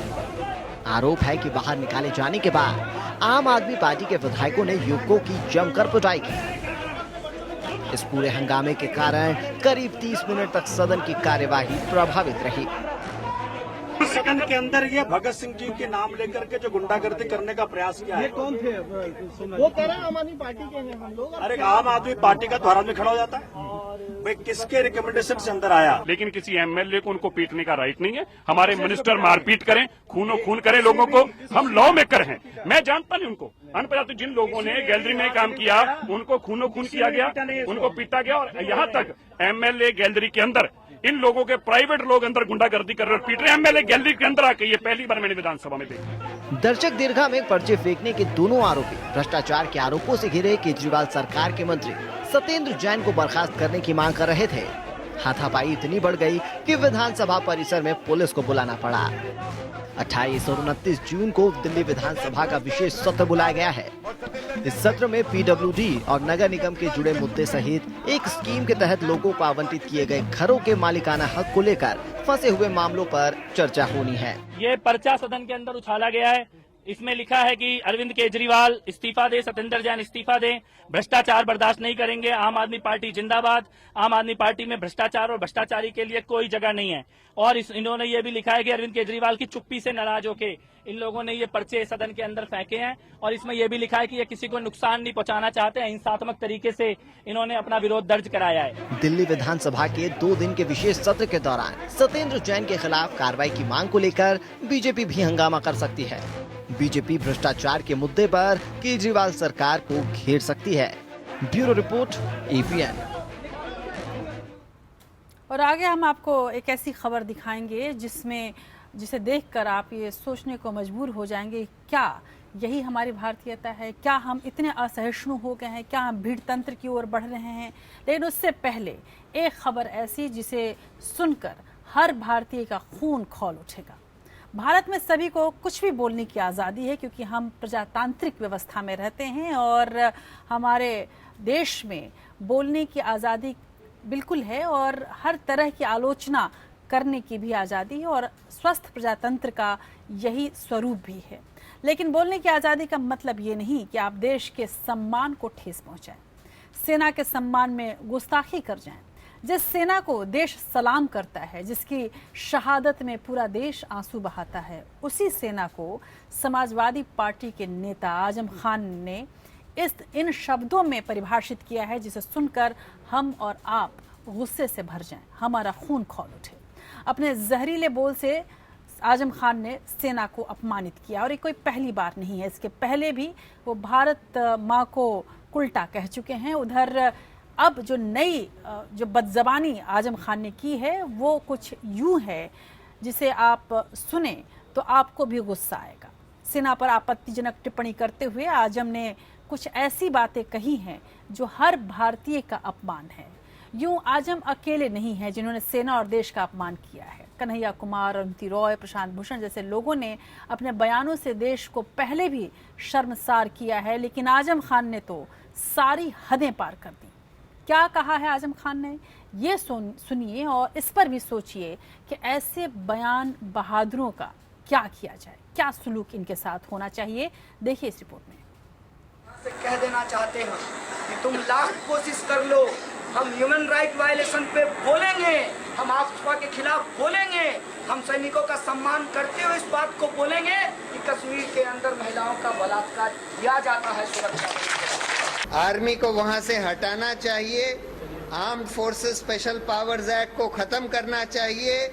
S10: आरोप है कि बाहर निकाले जाने के बाद आम आदमी पार्टी के विधायकों ने युवकों की जमकर पिटाई की। इस पूरे हंगामे के कारण करीब 30 मिनट तक सदन की कार्यवाही प्रभावित रही।
S16: सदन के अंदर ये भगत सिंह जी के नाम लेकर के जो गुंडागर्दी करने का प्रयास किया है।
S17: ये कौन थे? वो कह रहे हैं आम आदमी पार्टी के हैं हम लोग।
S16: अरे आम आदमी पार्टी का द्वारा में खड़ा हो जाता है। भाई किसके रिकमेंडेशन से अंदर आया?
S18: लेकिन किसी एमएलए को उनको पीटने का राइट नहीं है। हमारे मिनिस्टर मारपीट करें, खूनो खून करें लोगों को, हम लॉ मेकर हैं। मैं जानता नहीं उनको अनपढ़, जिन लोगों ने गैलरी में काम किया उनको खूनो खून किया गया, उनको पीटा गया और यहाँ तक एमएलए गैलरी के अंदर इन लोगों के प्राइवेट लोग अंदर गुंडागर्दी कर रहे और पीट रहे हैं एमएलए गैलरी के अंदर आके। ये पहली बार मैंने विधानसभा में देखा।
S10: दर्शक दीर्घा में पर्चे फेंकने के दोनों आरोपी भ्रष्टाचार के आरोपों से घिरे केजरीवाल सरकार के मंत्री सत्येंद्र जैन को बर्खास्त करने की मांग कर रहे थे। हाथापाई इतनी बढ़ गई कि विधानसभा परिसर में पुलिस को बुलाना पड़ा। 28 और 29 जून को दिल्ली विधानसभा का विशेष सत्र बुलाया गया है। इस सत्र में पीडब्ल्यूडी और नगर निगम के जुड़े मुद्दे सहित एक स्कीम के तहत लोगों को आवंटित किए गए घरों के मालिकाना हक को लेकर फंसे हुए मामलों पर चर्चा होनी है।
S19: ये पर्चा सदन के अंदर उछाला गया है इसमें लिखा है कि अरविंद केजरीवाल इस्तीफा दे, सत्येंद्र जैन इस्तीफा दें, भ्रष्टाचार बर्दाश्त नहीं करेंगे, आम आदमी पार्टी जिंदाबाद। आम आदमी पार्टी में भ्रष्टाचार और भ्रष्टाचारी के लिए कोई जगह नहीं है। और इन्होंने ये भी लिखा है कि अरविंद केजरीवाल की चुप्पी से नाराज होके इन लोगों ने ये पर्चे सदन के अंदर फेंके हैं। और इसमें यह भी लिखा है कि ये किसी को नुकसान नहीं पहुंचाना चाहते, हिंसात्मक तरीके से इन्होंने अपना विरोध दर्ज कराया है।
S10: दिल्ली विधानसभा के 2 दिन के विशेष सत्र के दौरान सत्येंद्र जैन के खिलाफ कार्रवाई की मांग को लेकर बीजेपी भी हंगामा कर सकती है। बीजेपी भ्रष्टाचार के मुद्दे पर केजरीवाल सरकार को घेर सकती है। Bureau report, APN।
S1: और आगे हम आपको एक ऐसी खबर दिखाएंगे जिसे देखकर आप ये सोचने को मजबूर हो जाएंगे, क्या यही हमारी भारतीयता है? क्या हम इतने असहिष्णु हो गए हैं? क्या हम भीड़ तंत्र की ओर बढ़ रहे हैं? लेकिन उससे पहले एक खबर ऐसी जिसे सुनकर हर भारतीय का खून खौल उठेगा। भारत में सभी को कुछ भी बोलने की आज़ादी है, क्योंकि हम प्रजातांत्रिक व्यवस्था में रहते हैं और हमारे देश में बोलने की आज़ादी बिल्कुल है और हर तरह की आलोचना करने की भी आज़ादी है और स्वस्थ प्रजातंत्र का यही स्वरूप भी है। लेकिन बोलने की आज़ादी का मतलब ये नहीं कि आप देश के सम्मान को ठेस पहुंचाएं, सेना के सम्मान में गुस्ताखी कर जाएं। जिस सेना को देश सलाम करता है, जिसकी शहादत में पूरा देश आंसू बहाता है, उसी सेना को समाजवादी पार्टी के नेता आजम खान ने इन शब्दों में परिभाषित किया है जिसे सुनकर हम और आप गुस्से से भर जाएं, हमारा खून खौल उठे। अपने जहरीले बोल से आजम खान ने सेना को अपमानित किया और ये कोई पहली बार नहीं है। इसके पहले भी वो भारत माँ को उल्टा कह चुके हैं। उधर अब जो बदजबानी आजम खान ने की है वो कुछ यूं है जिसे आप सुने तो आपको भी गुस्सा आएगा। सेना पर आपत्तिजनक टिप्पणी करते हुए आजम ने कुछ ऐसी बातें कही हैं जो हर भारतीय का अपमान है। यूं आजम अकेले नहीं है जिन्होंने सेना और देश का अपमान किया है। कन्हैया कुमार, अरुंधति रॉय, प्रशांत भूषण जैसे लोगों ने अपने बयानों से देश को पहले भी शर्मसार किया है, लेकिन आजम खान ने तो सारी हदें पार कर दी। क्या कहा है आजम खान ने, ये सुनिए और इस पर भी सोचिए कि ऐसे बयान बहादुरों का क्या किया जाए, क्या सलूक इनके साथ होना चाहिए। देखिए इस रिपोर्ट में।
S20: कह देना चाहते हैं कि तुम लाख कोशिश कर लो, हम ह्यूमन राइट वायलेशन पे बोलेंगे, हम आफ्सपा के खिलाफ बोलेंगे, हम सैनिकों का सम्मान करते हुए इस बात को बोलेंगे कि कश्मीर के अंदर महिलाओं का बलात्कार किया जाता है। सुरक्षा
S21: आर्मी को वहां से हटाना चाहिए, armed forces special powers act को खत्म करना चाहिए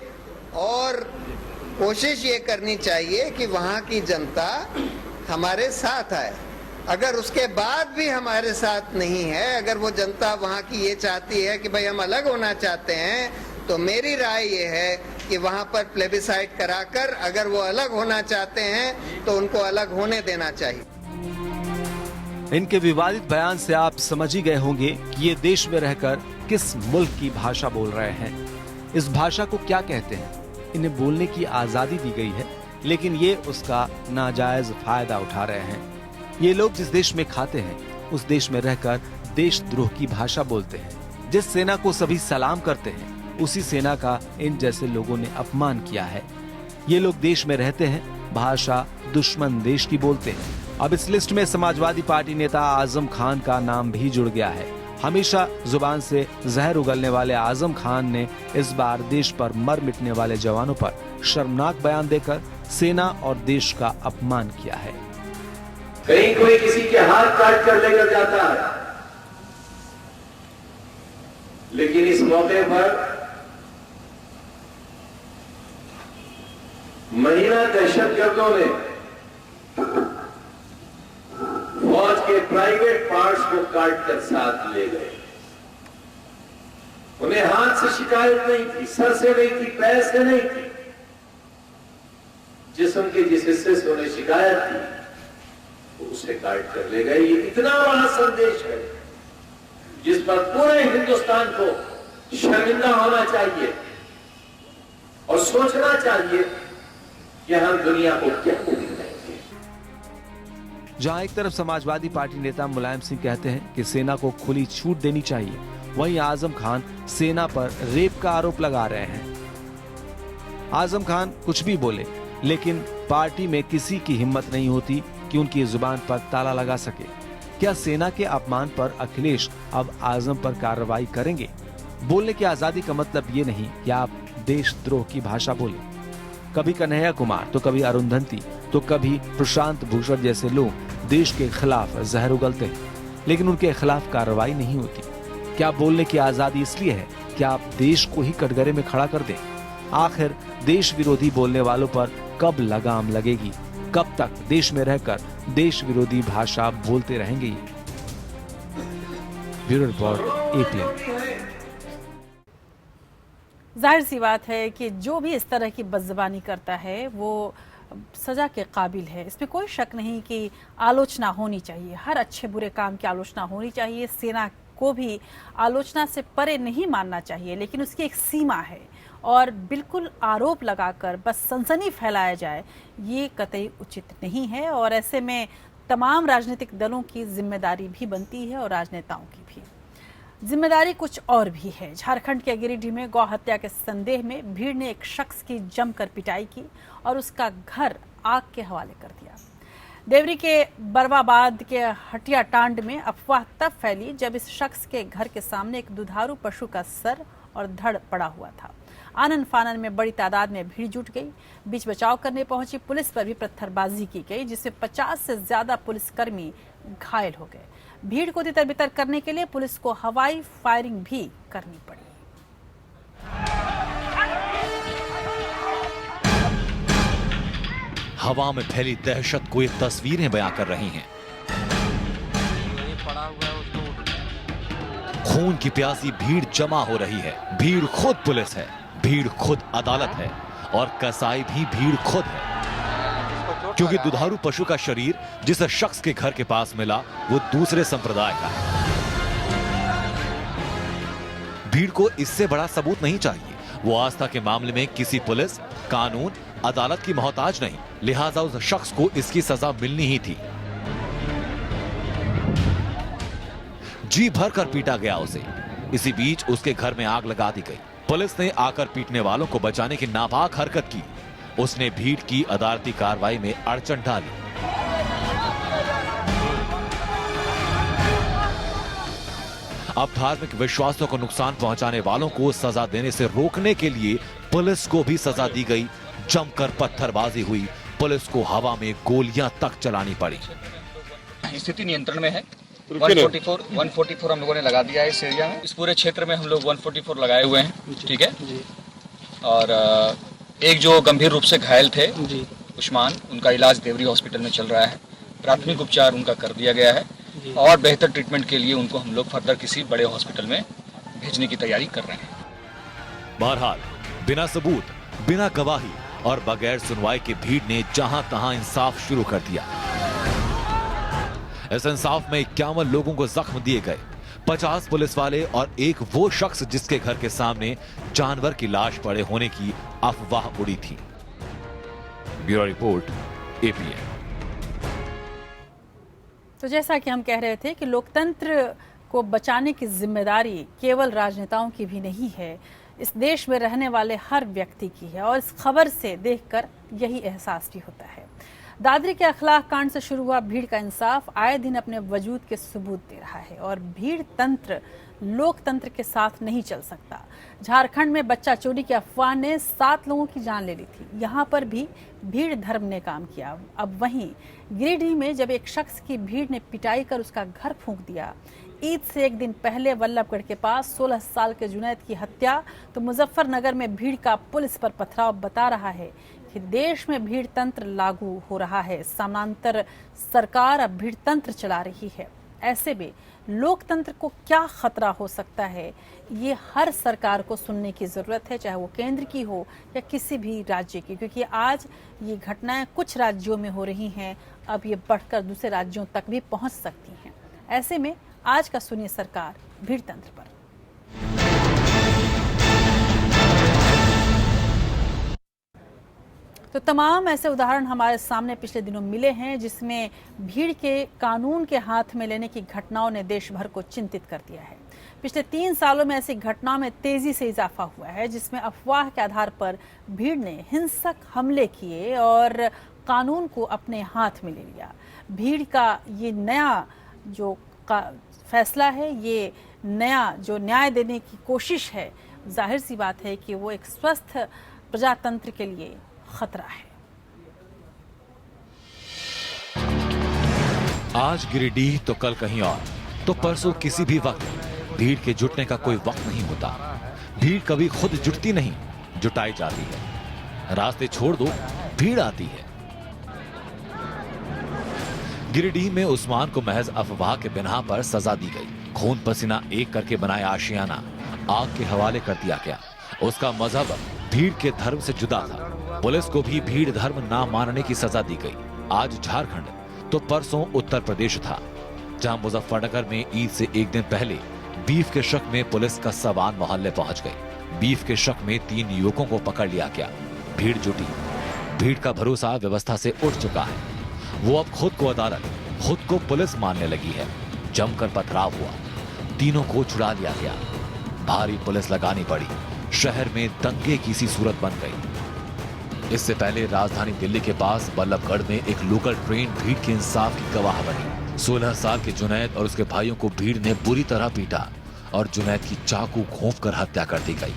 S21: और कोशिश ये करनी चाहिए कि वहां की जनता हमारे साथ आए। अगर उसके बाद भी हमारे साथ नहीं है, अगर वो जनता वहाँ की ये चाहती है कि भाई हम अलग होना चाहते हैं, तो मेरी राय ये है कि वहाँ पर प्लेबिसाइट कराकर अगर वो अलग होना चाहते हैं तो उनको अलग होने देना चाहिए।
S7: इनके विवादित बयान से आप समझ ही गए होंगे कि ये देश में रहकर किस मुल्क की भाषा बोल रहे हैं। इस भाषा को क्या कहते हैं? इन्हें बोलने की आजादी दी गई है, लेकिन ये उसका नाजायज फायदा उठा रहे हैं। ये लोग जिस देश में खाते हैं उस देश में रहकर देशद्रोह की भाषा बोलते हैं। जिस सेना को सभी सलाम करते हैं उसी सेना का इन जैसे लोगों ने अपमान किया है। ये लोग देश में रहते हैं, भाषा दुश्मन देश की बोलते हैं। अब इस लिस्ट में समाजवादी पार्टी नेता आजम खान का नाम भी जुड़ गया है। हमेशा जुबान से जहर उगलने वाले आजम खान ने इस बार देश पर मर मिटने वाले जवानों पर शर्मनाक बयान देकर सेना और देश का अपमान किया है।
S22: कहीं कोई किसी के हाथ काट कर लेकर जाता है, लेकिन इस मौके पर महिला दहशतगर्दों ने फौज के प्राइवेट पार्ट्स को काट कर साथ ले गए। उन्हें हाथ से शिकायत नहीं थी, सर से नहीं थी, पैर से नहीं थी। जिस्म के जिस हिस्से से उन्हें शिकायत थी उसे काट कर ले गए। ये इतना बड़ा संदेश है जिस पर पूरे हिंदुस्तान को शर्मिंदा होना चाहिए और सोचना चाहिए कि हम दुनिया को क्या दिखाएंगे।
S7: जहां एक तरफ समाजवादी पार्टी नेता मुलायम सिंह कहते हैं कि सेना को खुली छूट देनी चाहिए, वहीं आजम खान सेना पर रेप का आरोप लगा रहे हैं। आजम खान कुछ भी बोले, लेकिन पार्टी में किसी की हिम्मत नहीं होती कि उनकी जुबान पर ताला लगा सके। क्या सेना के अपमान पर अखिलेश अब आजम पर कार्रवाई करेंगे? बोलने की आजादी का मतलब ये नहीं कि आप देशद्रोह की भाषा बोले। कभी कन्हैया कुमार तो कभी अरुंधति तो कभी प्रशांत भूषण जैसे लोग देश के खिलाफ जहर उगलते हैं, लेकिन उनके खिलाफ कार्रवाई नहीं होती। क्या बोलने की आजादी इसलिए है कि आप देश को ही कटघरे में खड़ा कर दें? आखिर देश विरोधी बोलने वालों पर कब लगाम लगेगी? कब तक देश में रहकर देश विरोधी भाषा बोलते रहेंगे? Bureau report APN.
S1: जाहिर सी बात है कि जो भी इस तरह की बदज़बानी करता है वो सज़ा के काबिल है, इसमें कोई शक नहीं कि आलोचना होनी चाहिए। हर अच्छे बुरे काम की आलोचना होनी चाहिए। सेना को भी आलोचना से परे नहीं मानना चाहिए, लेकिन उसकी एक सीमा है और बिल्कुल आरोप लगाकर बस सनसनी फैलाया जाए ये कतई उचित नहीं है। और ऐसे में तमाम राजनीतिक दलों की जिम्मेदारी भी बनती है और राजनेताओं की भी। जिम्मेदारी कुछ और भी है। झारखंड के गिरिडीह में गौ हत्या के संदेह में भीड़ ने एक शख्स की जमकर पिटाई की और उसका घर आग के हवाले कर दिया। देवरी के बरवाबाद के हटिया टांड में अफवाह तब फैली जब इस शख्स के घर के सामने एक दुधारू पशु का सर और धड़ पड़ा हुआ था। आनन फानन में बड़ी तादाद में भीड़ जुट गई। बीच बचाव करने पहुंची पुलिस पर भी पत्थरबाजी की गई, जिसमें 50 से ज्यादा पुलिसकर्मी घायल हो गए। भीड़ को तितर बितर करने के लिए पुलिस को हवाई फायरिंग भी करनी पड़ी।
S2: हवा में फैली दहशत को ये तस्वीरें बयां कर रही हैं। खून की प्यासी भीड़ जमा हो रही है। भीड़ खुद पुलिस है, भीड़ खुद अदालत है और कसाई भी भीड़ खुद है, क्योंकि दुधारू पशु का शरीर जिस शख्स के घर के पास मिला वो दूसरे संप्रदाय का है। भीड़ को इससे बड़ा सबूत नहीं चाहिए। वो आस्था के मामले में किसी पुलिस, कानून, अदालत की मोहताज नहीं, लिहाजा उस शख्स को इसकी सजा मिलनी ही थी। जी भर कर पीटा गया उसे। इसी बीच उसके घर में आग लगा दी गई। पुलिस ने आकर पीटने वालों को बचाने की नापाक हरकत की। उसने भीड़ की अदालती कार्रवाई में अड़चन डाली। अब धार्मिक विश्वासों को नुकसान पहुंचाने वालों को सजा देने से रोकने के लिए पुलिस को भी सजा दी गई। जमकर पत्थरबाजी हुई, पुलिस को हवा में गोलियां तक चलानी पड़ी।
S4: स्थिति नियंत्रण में है। 144 हम लोगों ने लगा दिया है इस एरिया में। इस पूरे क्षेत्र में हम लोग 144 लगाए हुए हैं, ठीक है। और एक जो गंभीर रूप से घायल थे उस्मान, उनका इलाज देवरी हॉस्पिटल में चल रहा है। प्राथमिक उपचार उनका कर दिया गया है और बेहतर ट्रीटमेंट के लिए उनको हम लोग फर्दर किसी बड़े हॉस्पिटल में भेजने की तैयारी कर रहे हैं।
S2: बहरहाल बिना सबूत, बिना गवाही और बगैर सुनवाई के भीड़ ने जहां तहां इंसाफ शुरू कर दिया। इस इंसाफ में 51 लोगों को जख्म दिए गए। 50 पुलिस वाले और एक वो शख्स जिसके घर के सामने जानवर की लाश पड़े होने की अफवाह उड़ी थी। Bureau report APN.
S1: तो जैसा कि हम कह रहे थे कि लोकतंत्र को बचाने की जिम्मेदारी केवल राजनेताओं की भी नहीं है, इस देश में रहने वाले हर व्यक्ति की है। और इस खबर से देखकर यही एहसास भी होता है। दादरी के अखलाक कांड से शुरू हुआ भीड़ का इंसाफ आए दिन अपने वजूद के सबूत दे रहा है और भीड़ तंत्र लोकतंत्र के साथ नहीं चल सकता। झारखंड में बच्चा चोरी की अफवाह ने 7 लोगों की जान ले ली थी। यहाँ पर भी भीड़ धर्म ने काम किया। अब वहीं गिरिडीह में जब एक शख्स की भीड़ ने पिटाई कर उसका घर फूंक दिया। ईद से एक दिन पहले वल्लभगढ़ के पास 16 साल के जुनैद की हत्या, तो मुजफ्फरनगर में भीड़ का पुलिस पर पथराव बता रहा है कि देश में भीड़ तंत्र लागू हो रहा है। समानांतर सरकार अब भीड़ तंत्र चला रही है। ऐसे में लोकतंत्र को क्या खतरा हो सकता है, ये हर सरकार को सुनने की जरूरत है, चाहे वो केंद्र की हो या किसी भी राज्य की, क्योंकि आज ये घटनाएं कुछ राज्यों में हो रही हैं, अब ये बढ़कर दूसरे राज्यों तक भी पहुंच सकती हैं। ऐसे में आज का सुनिए सरकार भीड़ तंत्र पर। तो तमाम ऐसे उदाहरण हमारे सामने पिछले दिनों मिले हैं जिसमें भीड़ के कानून के हाथ में लेने की घटनाओं ने देश भर को चिंतित कर दिया है। पिछले 3 सालों में ऐसी घटनाओं में तेजी से इजाफा हुआ है, जिसमें अफवाह के आधार पर भीड़ ने हिंसक हमले किए और कानून को अपने हाथ में ले लिया। भीड़ का ये नया जो फैसला है, ये नया जो न्याय देने की कोशिश है, जाहिर सी बात है कि वो एक स्वस्थ प्रजातंत्र के लिए खतरा है।
S2: आज गिरिडीह तो कल कहीं और, तो परसों किसी भी वक्त भीड़ के जुटने का कोई वक्त नहीं होता। भीड़ कभी खुद जुटती नहीं, जुटाई जाती है। रास्ते छोड़ दो, भीड़ आती है। गिरिडीह में उस्मान को महज अफवाह के बिना पर सजा दी गई। खून पसीना एक करके बनाया आशियाना आग के हवाले कर दिया गया। उसका मजहब भीड़ के धर्म से जुदा था। पुलिस को भी भीड़ धर्म ना मानने की सजा दी गई। आज झारखंड तो परसों उत्तर प्रदेश था, जहां मुजफ्फरनगर में ईद से एक दिन पहले बीफ के शक में पुलिस का सवान मोहल्ले पहुंच गई। बीफ के शक में 3 युवकों को पकड़ लिया गया। भीड़ जुटी। भीड़ का भरोसा व्यवस्था से उठ चुका है। वो अब खुद को अदालत, खुद को पुलिस मानने लगी है। जमकर पथराव हुआ, तीनों को छुड़ा लिया गया। भारी पुलिस लगानी पड़ी। शहर में दंगे की सी सूरत बन गई। इससे पहले राजधानी दिल्ली के पास बल्लभगढ़ में एक लोकल ट्रेन भीड़ के इंसाफ की गवाह बनी। 16 साल के जुनैद और उसके भाइयों को भीड़ ने बुरी तरह पीटा और जुनैद की चाकू घोंपकर हत्या कर दी गई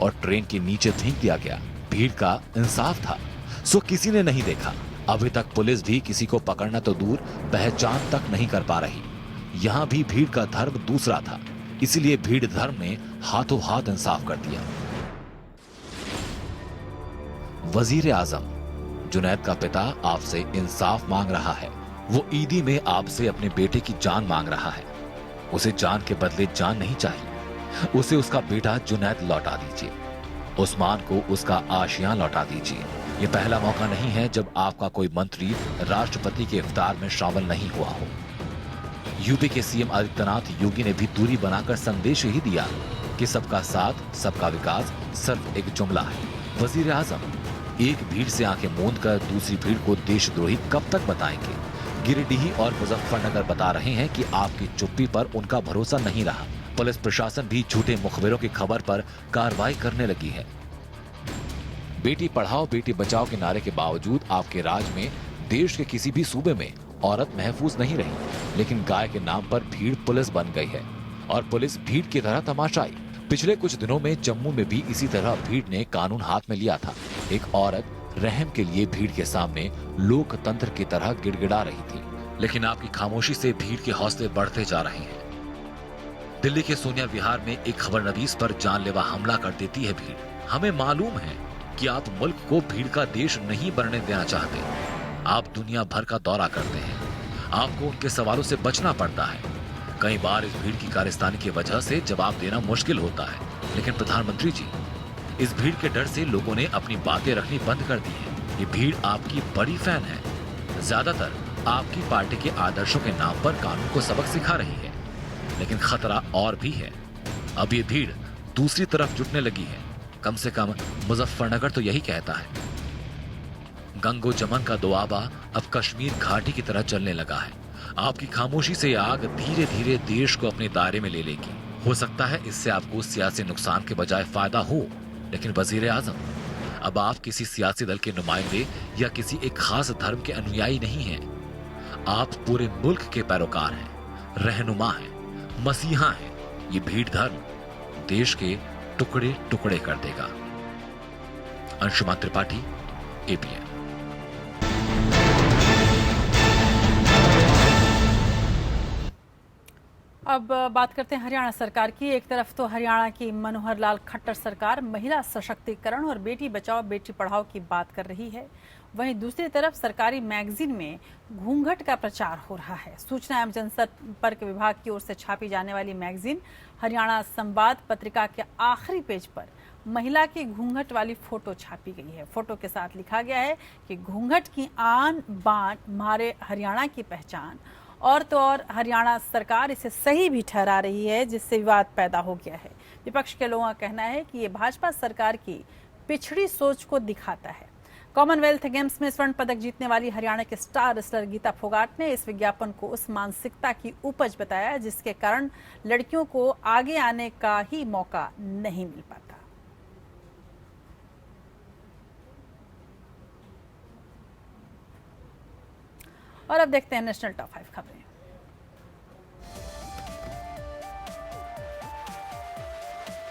S2: और ट्रेन के नीचे फेंक दिया गया। भीड़ का इंसाफ था, सो किसी ने नहीं देखा। अभी तक पुलिस भी किसी को पकड़ना तो दूर, पहचान तक नहीं कर पा रही। यहाँ भी भीड़ का धर्म दूसरा था, इसलिए भीड़ धर्म ने हाथों हाथ इंसाफ कर दिया। वजीर आजम जुनैद का पिता आपसे इंसाफ मांग रहा है। वो ईदी में आपसे अपने बेटे की जान मांग रहा है। उसे जान के बदले जान नहीं चाहिए। उसे उसका बेटा जुनैद लौटा दीजिए। उस्मान को उसका आशियां लौटा दीजिए। ये पहला मौका नहीं है जब आपका कोई मंत्री राष्ट्रपति के इफ्तार में शामिल नहीं हुआ हो। यूपी के सीएम आदित्यनाथ योगी ने भी दूरी बनाकर संदेश ही दिया कि सबका साथ, सबका विकास सिर्फ एक जुमला है। वजीर आजम एक भीड़ से आंखें मूंद कर दूसरी भीड़ को देशद्रोही कब तक बताएंगे? गिरिडीह और मुजफ्फरनगर बता रहे हैं कि आपकी चुप्पी पर उनका भरोसा नहीं रहा। पुलिस प्रशासन भी झूठे मुखबिरों की खबर पर कार्रवाई करने लगी है। बेटी पढ़ाओ बेटी बचाओ के नारे के बावजूद आपके राज में देश के किसी भी सूबे में औरत महफूज नहीं रही, लेकिन गाय के नाम पर भीड़ पुलिस बन गई है और पुलिस भीड़ की तरह तमाशाई। पिछले कुछ दिनों में जम्मू में भी इसी तरह भीड़ ने कानून हाथ में लिया था। एक औरत रहम के लिए भीड़ के सामने लोकतंत्र की तरह गिड़गिड़ा रही थी, लेकिन आपकी खामोशी से भीड़ के हौसले बढ़ते जा रहे हैं। दिल्ली के सोनिया विहार में एक खबरनवीस पर जानलेवा हमला कर देती है भीड़। हमें मालूम है कि आप मुल्क को भीड़ का देश नहीं बनने देना चाहते। आप दुनिया भर का दौरा करते हैं, आपको उनके सवालों से बचना पड़ता है। कई बार इस भीड़ की कारस्तानी की वजह से जवाब देना मुश्किल होता है, लेकिन प्रधानमंत्री जी, इस भीड़ के डर से लोगों ने अपनी बातें रखनी बंद कर दी है। ये भीड़ आपकी बड़ी फैन है। ज्यादातर आपकी पार्टी के आदर्शों के नाम पर कानून को सबक सिखा रही है, लेकिन खतरा और भी है। अब ये भीड़ दूसरी तरफ जुटने लगी है। कम से कम मुजफ्फरनगर तो यही कहता है। गंगो जमन का दोआबा अब कश्मीर घाटी की तरह चलने लगा है। आपकी खामोशी से आग धीरे धीरे देश को अपने दायरे में ले लेगी। हो सकता है इससे आपको सियासी नुकसान के बजाय फायदा हो, लेकिन वजीर आजम, अब आप किसी सियासी दल के नुमाइंदे या किसी एक खास धर्म के अनुयायी नहीं हैं। आप पूरे मुल्क के पैरोकार हैं, रहनुमा हैं, मसीहा हैं। ये भीड़ धर्म देश के टुकड़े टुकड़े कर देगा। अंशुमान त्रिपाठी, एपीएन।
S1: अब बात करते हैं हरियाणा सरकार की। एक तरफ तो हरियाणा की मनोहर लाल खट्टर सरकार महिला सशक्तिकरण और बेटी बचाओ बेटी पढ़ाओ की बात कर रही है, वहीं दूसरी तरफ सरकारी मैगजीन में घूंघट का प्रचार हो रहा है। सूचना एवं जनसंपर्क विभाग की ओर से छापी जाने वाली मैगजीन हरियाणा संवाद पत्रिका के आखिरी पेज पर महिला की घूंघट वाली फोटो छापी गई है। फोटो के साथ लिखा गया है कि घूंघट की आन बान मारे हरियाणा की पहचान। और तो और हरियाणा सरकार इसे सही भी ठहरा रही है, जिससे विवाद पैदा हो गया है। विपक्ष के लोगों का कहना है कि ये भाजपा सरकार की पिछड़ी सोच को दिखाता है। कॉमनवेल्थ गेम्स में स्वर्ण पदक जीतने वाली हरियाणा के स्टार रेसलर गीता फोगाट ने इस विज्ञापन को उस मानसिकता की उपज बताया जिसके कारण लड़कियों को आगे आने का ही मौका नहीं मिल पाता। और अब देखते हैं नेशनल टॉप 5 खबरें।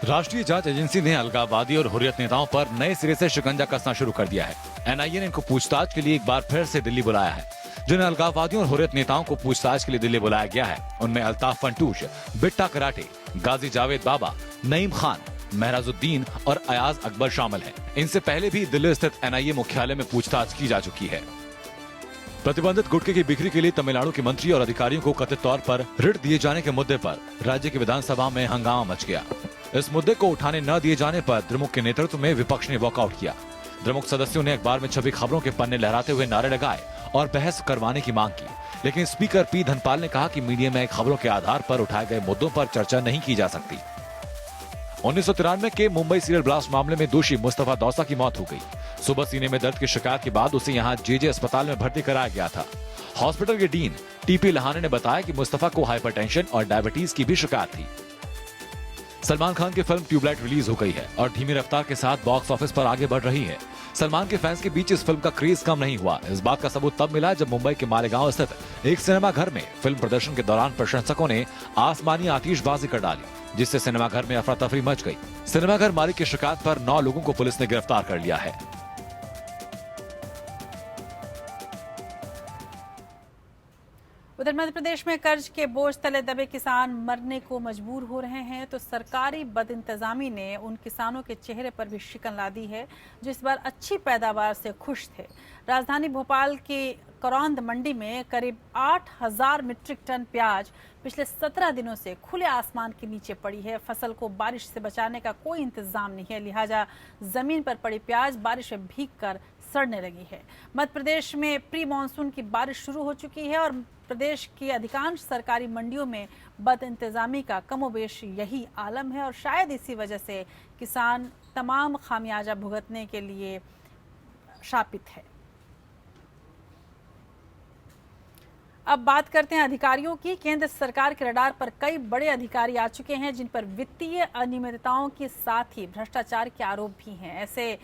S2: राष्ट्रीय जांच एजेंसी ने अलगाववादी और हुर्रियत नेताओं पर नए सिरे से शिकंजा कसना शुरू कर दिया है। एनआईए ने इनको पूछताछ के लिए एक बार फिर से दिल्ली बुलाया है। जिन अलगाववादियों और हुर्रियत नेताओं को पूछताछ के लिए दिल्ली बुलाया गया है उनमें अल्ताफ फंटूश, बिट्टा कराटे, गाजी जावेद बाबा, नईम खान, महराजुद्दीन और अयाज अकबर शामिल हैं। इनसे पहले भी दिल्ली स्थित एनआईए मुख्यालय में पूछताछ की जा चुकी है। प्रतिबंधित गुटखे की बिक्री के लिए तमिलनाडु के मंत्री और अधिकारियों को कथित तौर पर ऋण दिए जाने के मुद्दे पर राज्य की विधानसभा में हंगामा मच गया। इस मुद्दे को उठाने न दिए जाने पर द्रमुक के नेतृत्व में विपक्ष ने वॉकआउट किया। द्रमुक सदस्यों ने अखबार में छपी खबरों के पन्ने लहराते हुए नारे लगाए और बहस करवाने की मांग की, लेकिन स्पीकर पी धनपाल ने कहा कि मीडिया में खबरों के आधार पर उठाए गए मुद्दों पर चर्चा नहीं की जा सकती। 1993 के मुंबई सीरियल ब्लास्ट मामले में दोषी मुस्तफा दौसा की मौत हो गई। सुबह सीने में दर्द की शिकायत के बाद उसे यहां जेजे अस्पताल में भर्ती कराया गया था। हॉस्पिटल के डीन टीपी लहाने ने बताया कि मुस्तफा को हाइपरटेंशन और डायबिटीज की भी शिकायत थी। सलमान खान की फिल्म ट्यूबलाइट रिलीज हो गई है और धीमी रफ्तार के साथ बॉक्स ऑफिस पर आगे बढ़ रही है। सलमान के फैंस के बीच इस फिल्म का क्रेज कम नहीं हुआ। इस बात का सबूत तब मिला जब मुंबई के मालेगांव स्थित एक सिनेमा घर में फिल्म प्रदर्शन के दौरान प्रशंसकों ने आसमानी आतिशबाजी कर डाली, जिससे सिनेमा घर में अफरा तफरी मच गई। सिनेमा घर मालिक की शिकायत पर 9 लोगों को पुलिस ने गिरफ्तार कर लिया है।
S1: उधर मध्य प्रदेश में कर्ज के बोझ तले दबे किसान मरने को मजबूर हो रहे हैं तो सरकारी बदइंतजामी ने उन किसानों के चेहरे पर भी शिकन ला दी है जो इस बार अच्छी पैदावार से खुश थे। राजधानी भोपाल की करौंद मंडी में करीब 8,000 मीट्रिक टन प्याज पिछले 17 दिनों से खुले आसमान के नीचे पड़ी है। फसल को बारिश से बचाने का कोई इंतजाम नहीं है, लिहाजा जमीन पर पड़ी प्याज बारिश में भीगकर सड़ने लगी है। मध्य प्रदेश में प्री मानसून की बारिश शुरू हो चुकी है और प्रदेश की अधिकांश सरकारी मंडियों में बदइंतजामी का कमोबेश यही आलम है और शायद इसी वजह से किसान तमाम खामियाजा भुगतने के लिए शापित है। अब बात करते हैं अधिकारियों की। केंद्र सरकार के रडार पर कई बड़े अधिकारी आ चुके हैं जिन पर वित्तीय अनियमितताओं के साथ ही भ्रष्टाचार के आरोप भी हैं। ऐसे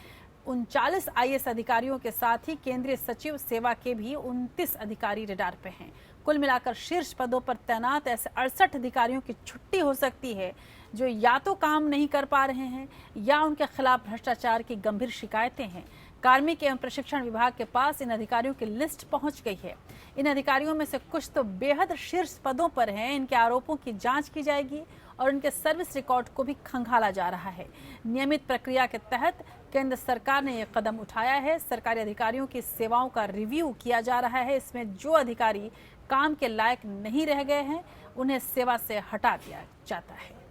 S1: 39 आईएएस अधिकारियों के साथ ही केंद्रीय सचिव सेवा के भी 29 अधिकारी रडार पे हैं। कुल मिलाकर शीर्ष पदों पर तैनात ऐसे 68 अधिकारियों की छुट्टी हो सकती है जो या तो काम नहीं कर पा रहे हैं या उनके खिलाफ भ्रष्टाचार की गंभीर शिकायतें हैं। कार्मिक एवं प्रशिक्षण विभाग के पास इन अधिकारियों की लिस्ट पहुंच गई है। इन अधिकारियों में से कुछ तो बेहद शीर्ष पदों पर हैं। इनके आरोपों की जांच की जाएगी और उनके सर्विस रिकॉर्ड को भी खंगाला जा रहा है। नियमित प्रक्रिया के तहत केंद्र सरकार ने यह कदम उठाया है। सरकारी अधिकारियों की सेवाओं का रिव्यू किया जा रहा है। इसमें जो अधिकारी काम के लायक नहीं रह गए हैं उन्हें सेवा से हटा दिया जाता है।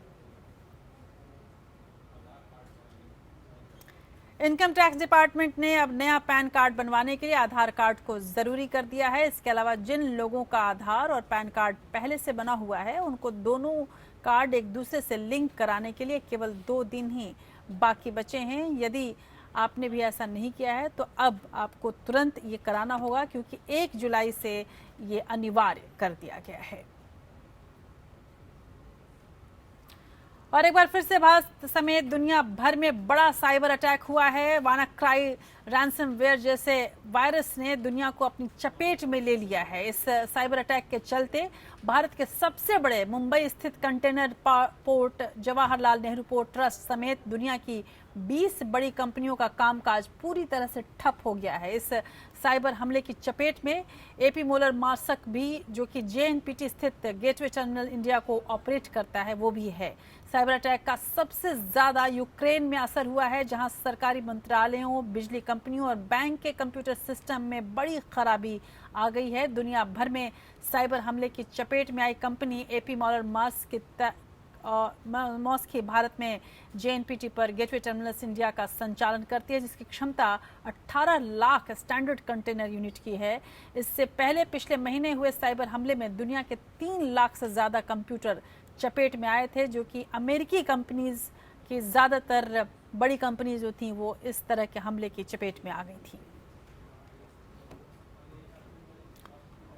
S1: इनकम टैक्स डिपार्टमेंट ने अब नया पैन कार्ड बनवाने के लिए आधार कार्ड को जरूरी कर दिया है। इसके अलावा जिन लोगों का आधार और पैन कार्ड पहले से बना हुआ है उनको दोनों कार्ड एक दूसरे से लिंक कराने के लिए केवल 2 दिन ही बाकी बचे हैं। यदि आपने भी ऐसा नहीं किया है तो अब आपको तुरंत ये कराना होगा क्योंकि 1 जुलाई से ये अनिवार्य कर दिया गया है। और एक बार फिर से भारत समेत दुनिया भर में बड़ा साइबर अटैक हुआ है। वानाक्राई रैंसमवेयर जैसे वायरस ने दुनिया को अपनी चपेट में ले लिया है। इस साइबर अटैक के चलते भारत के सबसे बड़े मुंबई स्थित container port Jawaharlal Nehru port trust समेत दुनिया की 20 बड़ी कंपनियों का कामकाज पूरी तरह से ठप हो गया है। इस साइबर हमले की चपेट में एपी मोलर मार्सक भी, जो कि जेएनपीटी स्थित गेटवे टर्मिनल इंडिया को ऑपरेट करता है, वो भी है। साइबर अटैक का सबसे ज्यादा यूक्रेन में असर हुआ है जहां सरकारी मंत्रालयों, बिजली कंपनियों और बैंक के कंप्यूटर सिस्टम में बड़ी खराबी आ गई है। दुनिया भर में साइबर हमले की चपेट में आई कंपनी एपी मोलर मार्सक भारत में जेएनपीटी पर गेटवे टर्मिनल्स इंडिया का संचालन करती है जिसकी क्षमता 18 लाख स्टैंडर्ड कंटेनर यूनिट की है। इससे पहले पिछले महीने हुए साइबर हमले में दुनिया के 3 लाख से ज्यादा कंप्यूटर चपेट में आए थे, जो कि अमेरिकी कंपनीज की ज्यादातर बड़ी कंपनीज जो थी वो इस तरह के हमले की चपेट में आ गई थी।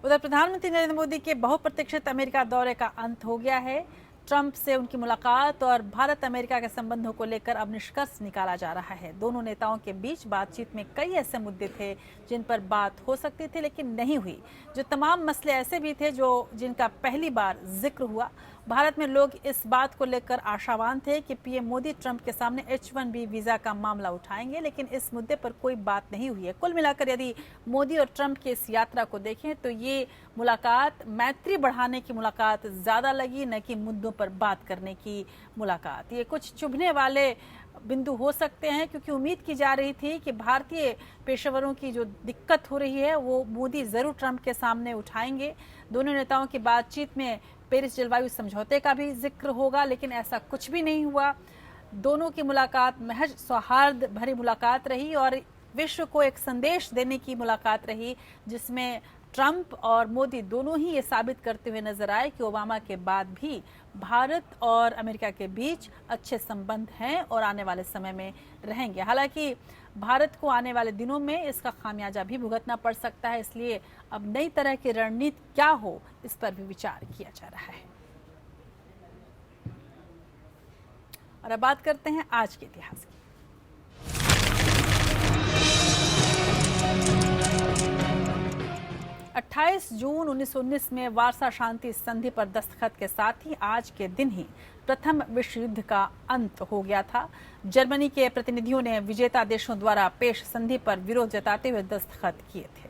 S1: उधर प्रधानमंत्री नरेंद्र मोदी के बहुप्रतीक्षित अमेरिका दौरे का अंत हो गया है। ट्रंप से उनकी मुलाकात और भारत अमेरिका के संबंधों को लेकर अब निष्कर्ष निकाला जा रहा है। दोनों नेताओं के बीच बातचीत में कई ऐसे मुद्दे थे जिन पर बात हो सकती थी लेकिन नहीं हुई। जो तमाम मसले ऐसे भी थे जिनका पहली बार जिक्र हुआ। भारत में लोग इस बात को लेकर आशावान थे कि पीएम मोदी ट्रंप के सामने H-1B वीजा का मामला उठाएंगे, लेकिन इस मुद्दे पर कोई बात नहीं हुई है। कुल मिलाकर यदि मोदी और ट्रंप की इस यात्रा को देखें तो ये मुलाकात मैत्री बढ़ाने की मुलाकात ज्यादा लगी, न कि मुद्दों पर बात करने की मुलाकात। ये कुछ चुभने वाले बिंदु हो सकते हैं क्योंकि उम्मीद की जा रही थी कि भारतीय पेशेवरों की जो दिक्कत हो रही है वो मोदी जरूर ट्रंप के सामने उठाएंगे। दोनों नेताओं की बातचीत में पेरिस जलवायु समझौते का भी जिक्र होगा, लेकिन ऐसा कुछ भी नहीं हुआ। दोनों की मुलाकात महज सौहार्द भरी मुलाकात रही और विश्व को एक संदेश देने की मुलाकात रही, जिसमें ट्रंप और मोदी दोनों ही ये साबित करते हुए नजर आए कि ओबामा के बाद भी भारत और अमेरिका के बीच अच्छे संबंध हैं और आने वाले समय में रहेंगे। हालांकि भारत को आने वाले दिनों में इसका खामियाजा भी भुगतना पड़ सकता है, इसलिए अब नई तरह की रणनीति क्या हो इस पर भी विचार किया जा रहा है। और अब बात करते हैं आज के इतिहास की। 28 जून 1919 में वारसा शांति संधि पर दस्तखत के साथ ही आज के दिन ही प्रथम विश्व युद्ध का अंत हो गया था। जर्मनी के प्रतिनिधियों ने विजेता देशों द्वारा पेश संधि पर विरोध जताते हुए दस्तखत किए थे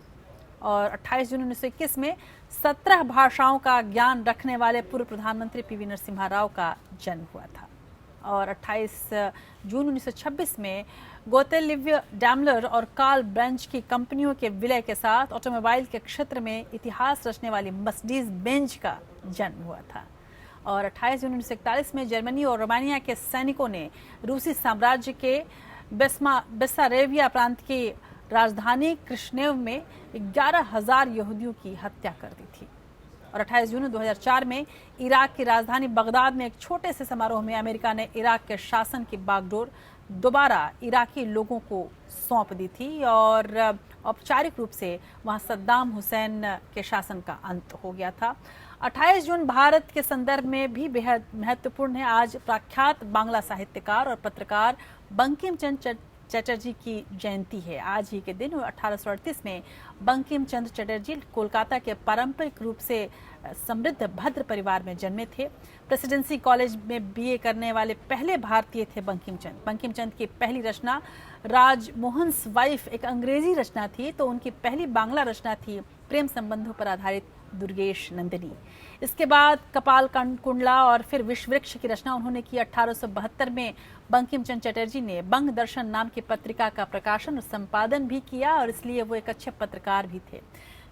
S1: और 28 जून 1921 में 17 भाषाओं का ज्ञान रखने वाले पूर्व प्रधानमंत्री पीवी नरसिम्हा राव का जन्म हुआ था और 28 जून 1926 में गोतेलिव्य डैमलर और कार्ल ब्रेंच की कंपनियों के विलय के साथ ऑटोमोबाइल के क्षेत्र में इतिहास रचने वाली मर्सिडीज बेंज का जन्म हुआ था और 28 जून 1941 में जर्मनी और रोमानिया के सैनिकों ने रूसी साम्राज्य के बेसारेविया प्रांत की राजधानी कृष्णेव में 11,000 यहूदियों की हत्या कर दी थी और 28 जून 2004 में इराक की राजधानी बगदाद में एक छोटे से समारोह में अमेरिका ने इराक के शासन की बागडोर दोबारा इराकी लोगों को सौंप दी थी और औपचारिक रूप से वहां सद्दाम हुसैन के शासन का अंत हो गया था। 28 जून भारत के संदर्भ में भी बेहद महत्वपूर्ण है। आज प्रख्यात बांग्ला साहित्यकार और पत्रकार बंकिम चंद्र चटर्जी की जयंती है। आज ही के दिन 1838 में बंकिम चंद्र चटर्जी कोलकाता के पारंपरिक रूप से समृद्ध भद्र परिवार में जन्मे थे। प्रेसिडेंसी कॉलेज में बीए करने वाले पहले भारतीय थे बंकिम चंद्र। बंकिम चंद्र की पहली रचना राजमोहन्स वाइफ एक अंग्रेजी रचना थी, तो उनकी पहली बांग्ला रचना थी प्रेम संबंधों पर आधारित दुर्गेश नंदिनी। इसके बाद कपाल कुंडला और फिर विश्व वृक्ष की रचना उन्होंने की। 1872 में बंकिम चंद्र चटर्जी ने बंग दर्शन नाम की पत्रिका का प्रकाशन और संपादन भी किया और इसलिए वो एक अच्छे पत्रकार भी थे।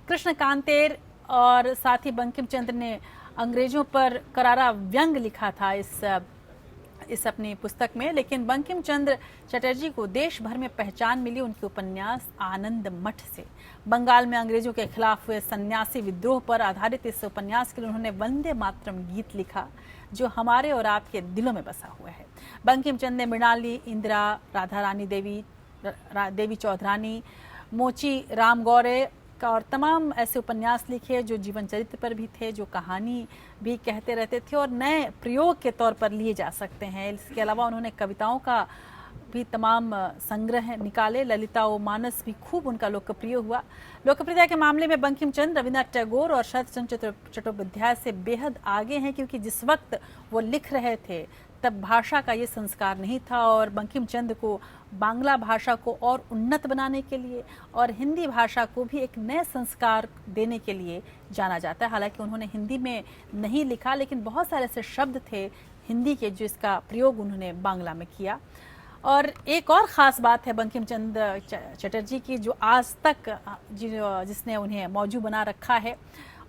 S1: कृष्ण कांतेर और साथ ही बंकिम चंद्र ने अंग्रेजों पर करारा व्यंग लिखा था इस अपनी पुस्तक में, लेकिन बंकिम चंद्र चटर्जी को देश भर में पहचान मिली उनके उपन्यास आनंद मठ से। बंगाल में अंग्रेजों के खिलाफ हुए सन्यासी विद्रोह पर आधारित इस उपन्यास के लिए उन्होंने वंदे मातरम गीत लिखा जो हमारे और आपके दिलों में बसा हुआ है। बंकिम चंद्र ने मृणाली, इंदिरा, राधा रानी देवी चौधरानी, मोची राम गौरे और तमाम ऐसे उपन्यास लिखे जो जीवन चरित्र पर भी थे, जो कहानी भी कहते रहते थे और नए प्रयोग के तौर पर लिए जा सकते हैं। इसके अलावा उन्होंने कविताओं का भी तमाम संग्रह निकाले। ललिता ओ मानस भी खूब उनका लोकप्रिय हुआ। लोकप्रियता के मामले में बंकिम चंद्र रविन्द्रनाथ टैगोर और शरत चंद्र चट्टोपाध्याय से बेहद आगे हैं, क्योंकि जिस वक्त वो लिख रहे थे तब भाषा का ये संस्कार नहीं था और बंकिम चंद्र को बांग्ला भाषा को और उन्नत बनाने के लिए और हिंदी भाषा को भी एक नए संस्कार देने के लिए जाना जाता है। हालांकि उन्होंने हिंदी में नहीं लिखा, लेकिन बहुत सारे ऐसे शब्द थे हिंदी के जिसका प्रयोग उन्होंने बांग्ला में किया। और एक और ख़ास बात है बंकिम चंद्र चटर्जी की जो आज तक जिसने उन्हें मौजू बना रखा है,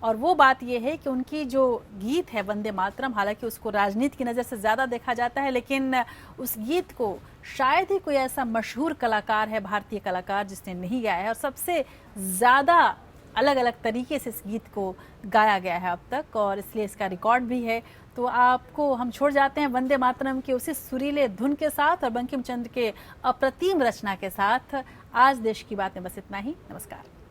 S1: और वो बात ये है कि उनकी जो गीत है वंदे मातरम, हालांकि उसको राजनीति की नज़र से ज़्यादा देखा जाता है, लेकिन उस गीत को शायद ही कोई ऐसा मशहूर कलाकार है, भारतीय कलाकार, जिसने नहीं गाया है और सबसे ज़्यादा अलग अलग तरीके से इस गीत को गाया गया है अब तक, और इसलिए इसका रिकॉर्ड भी है। तो आपको हम छोड़ जाते हैं वंदे मातरम के उसी सुरीले धुन के साथ और बंकिम चंद्र के अप्रतिम रचना के साथ। आज देश की बात में बस इतना ही। नमस्कार।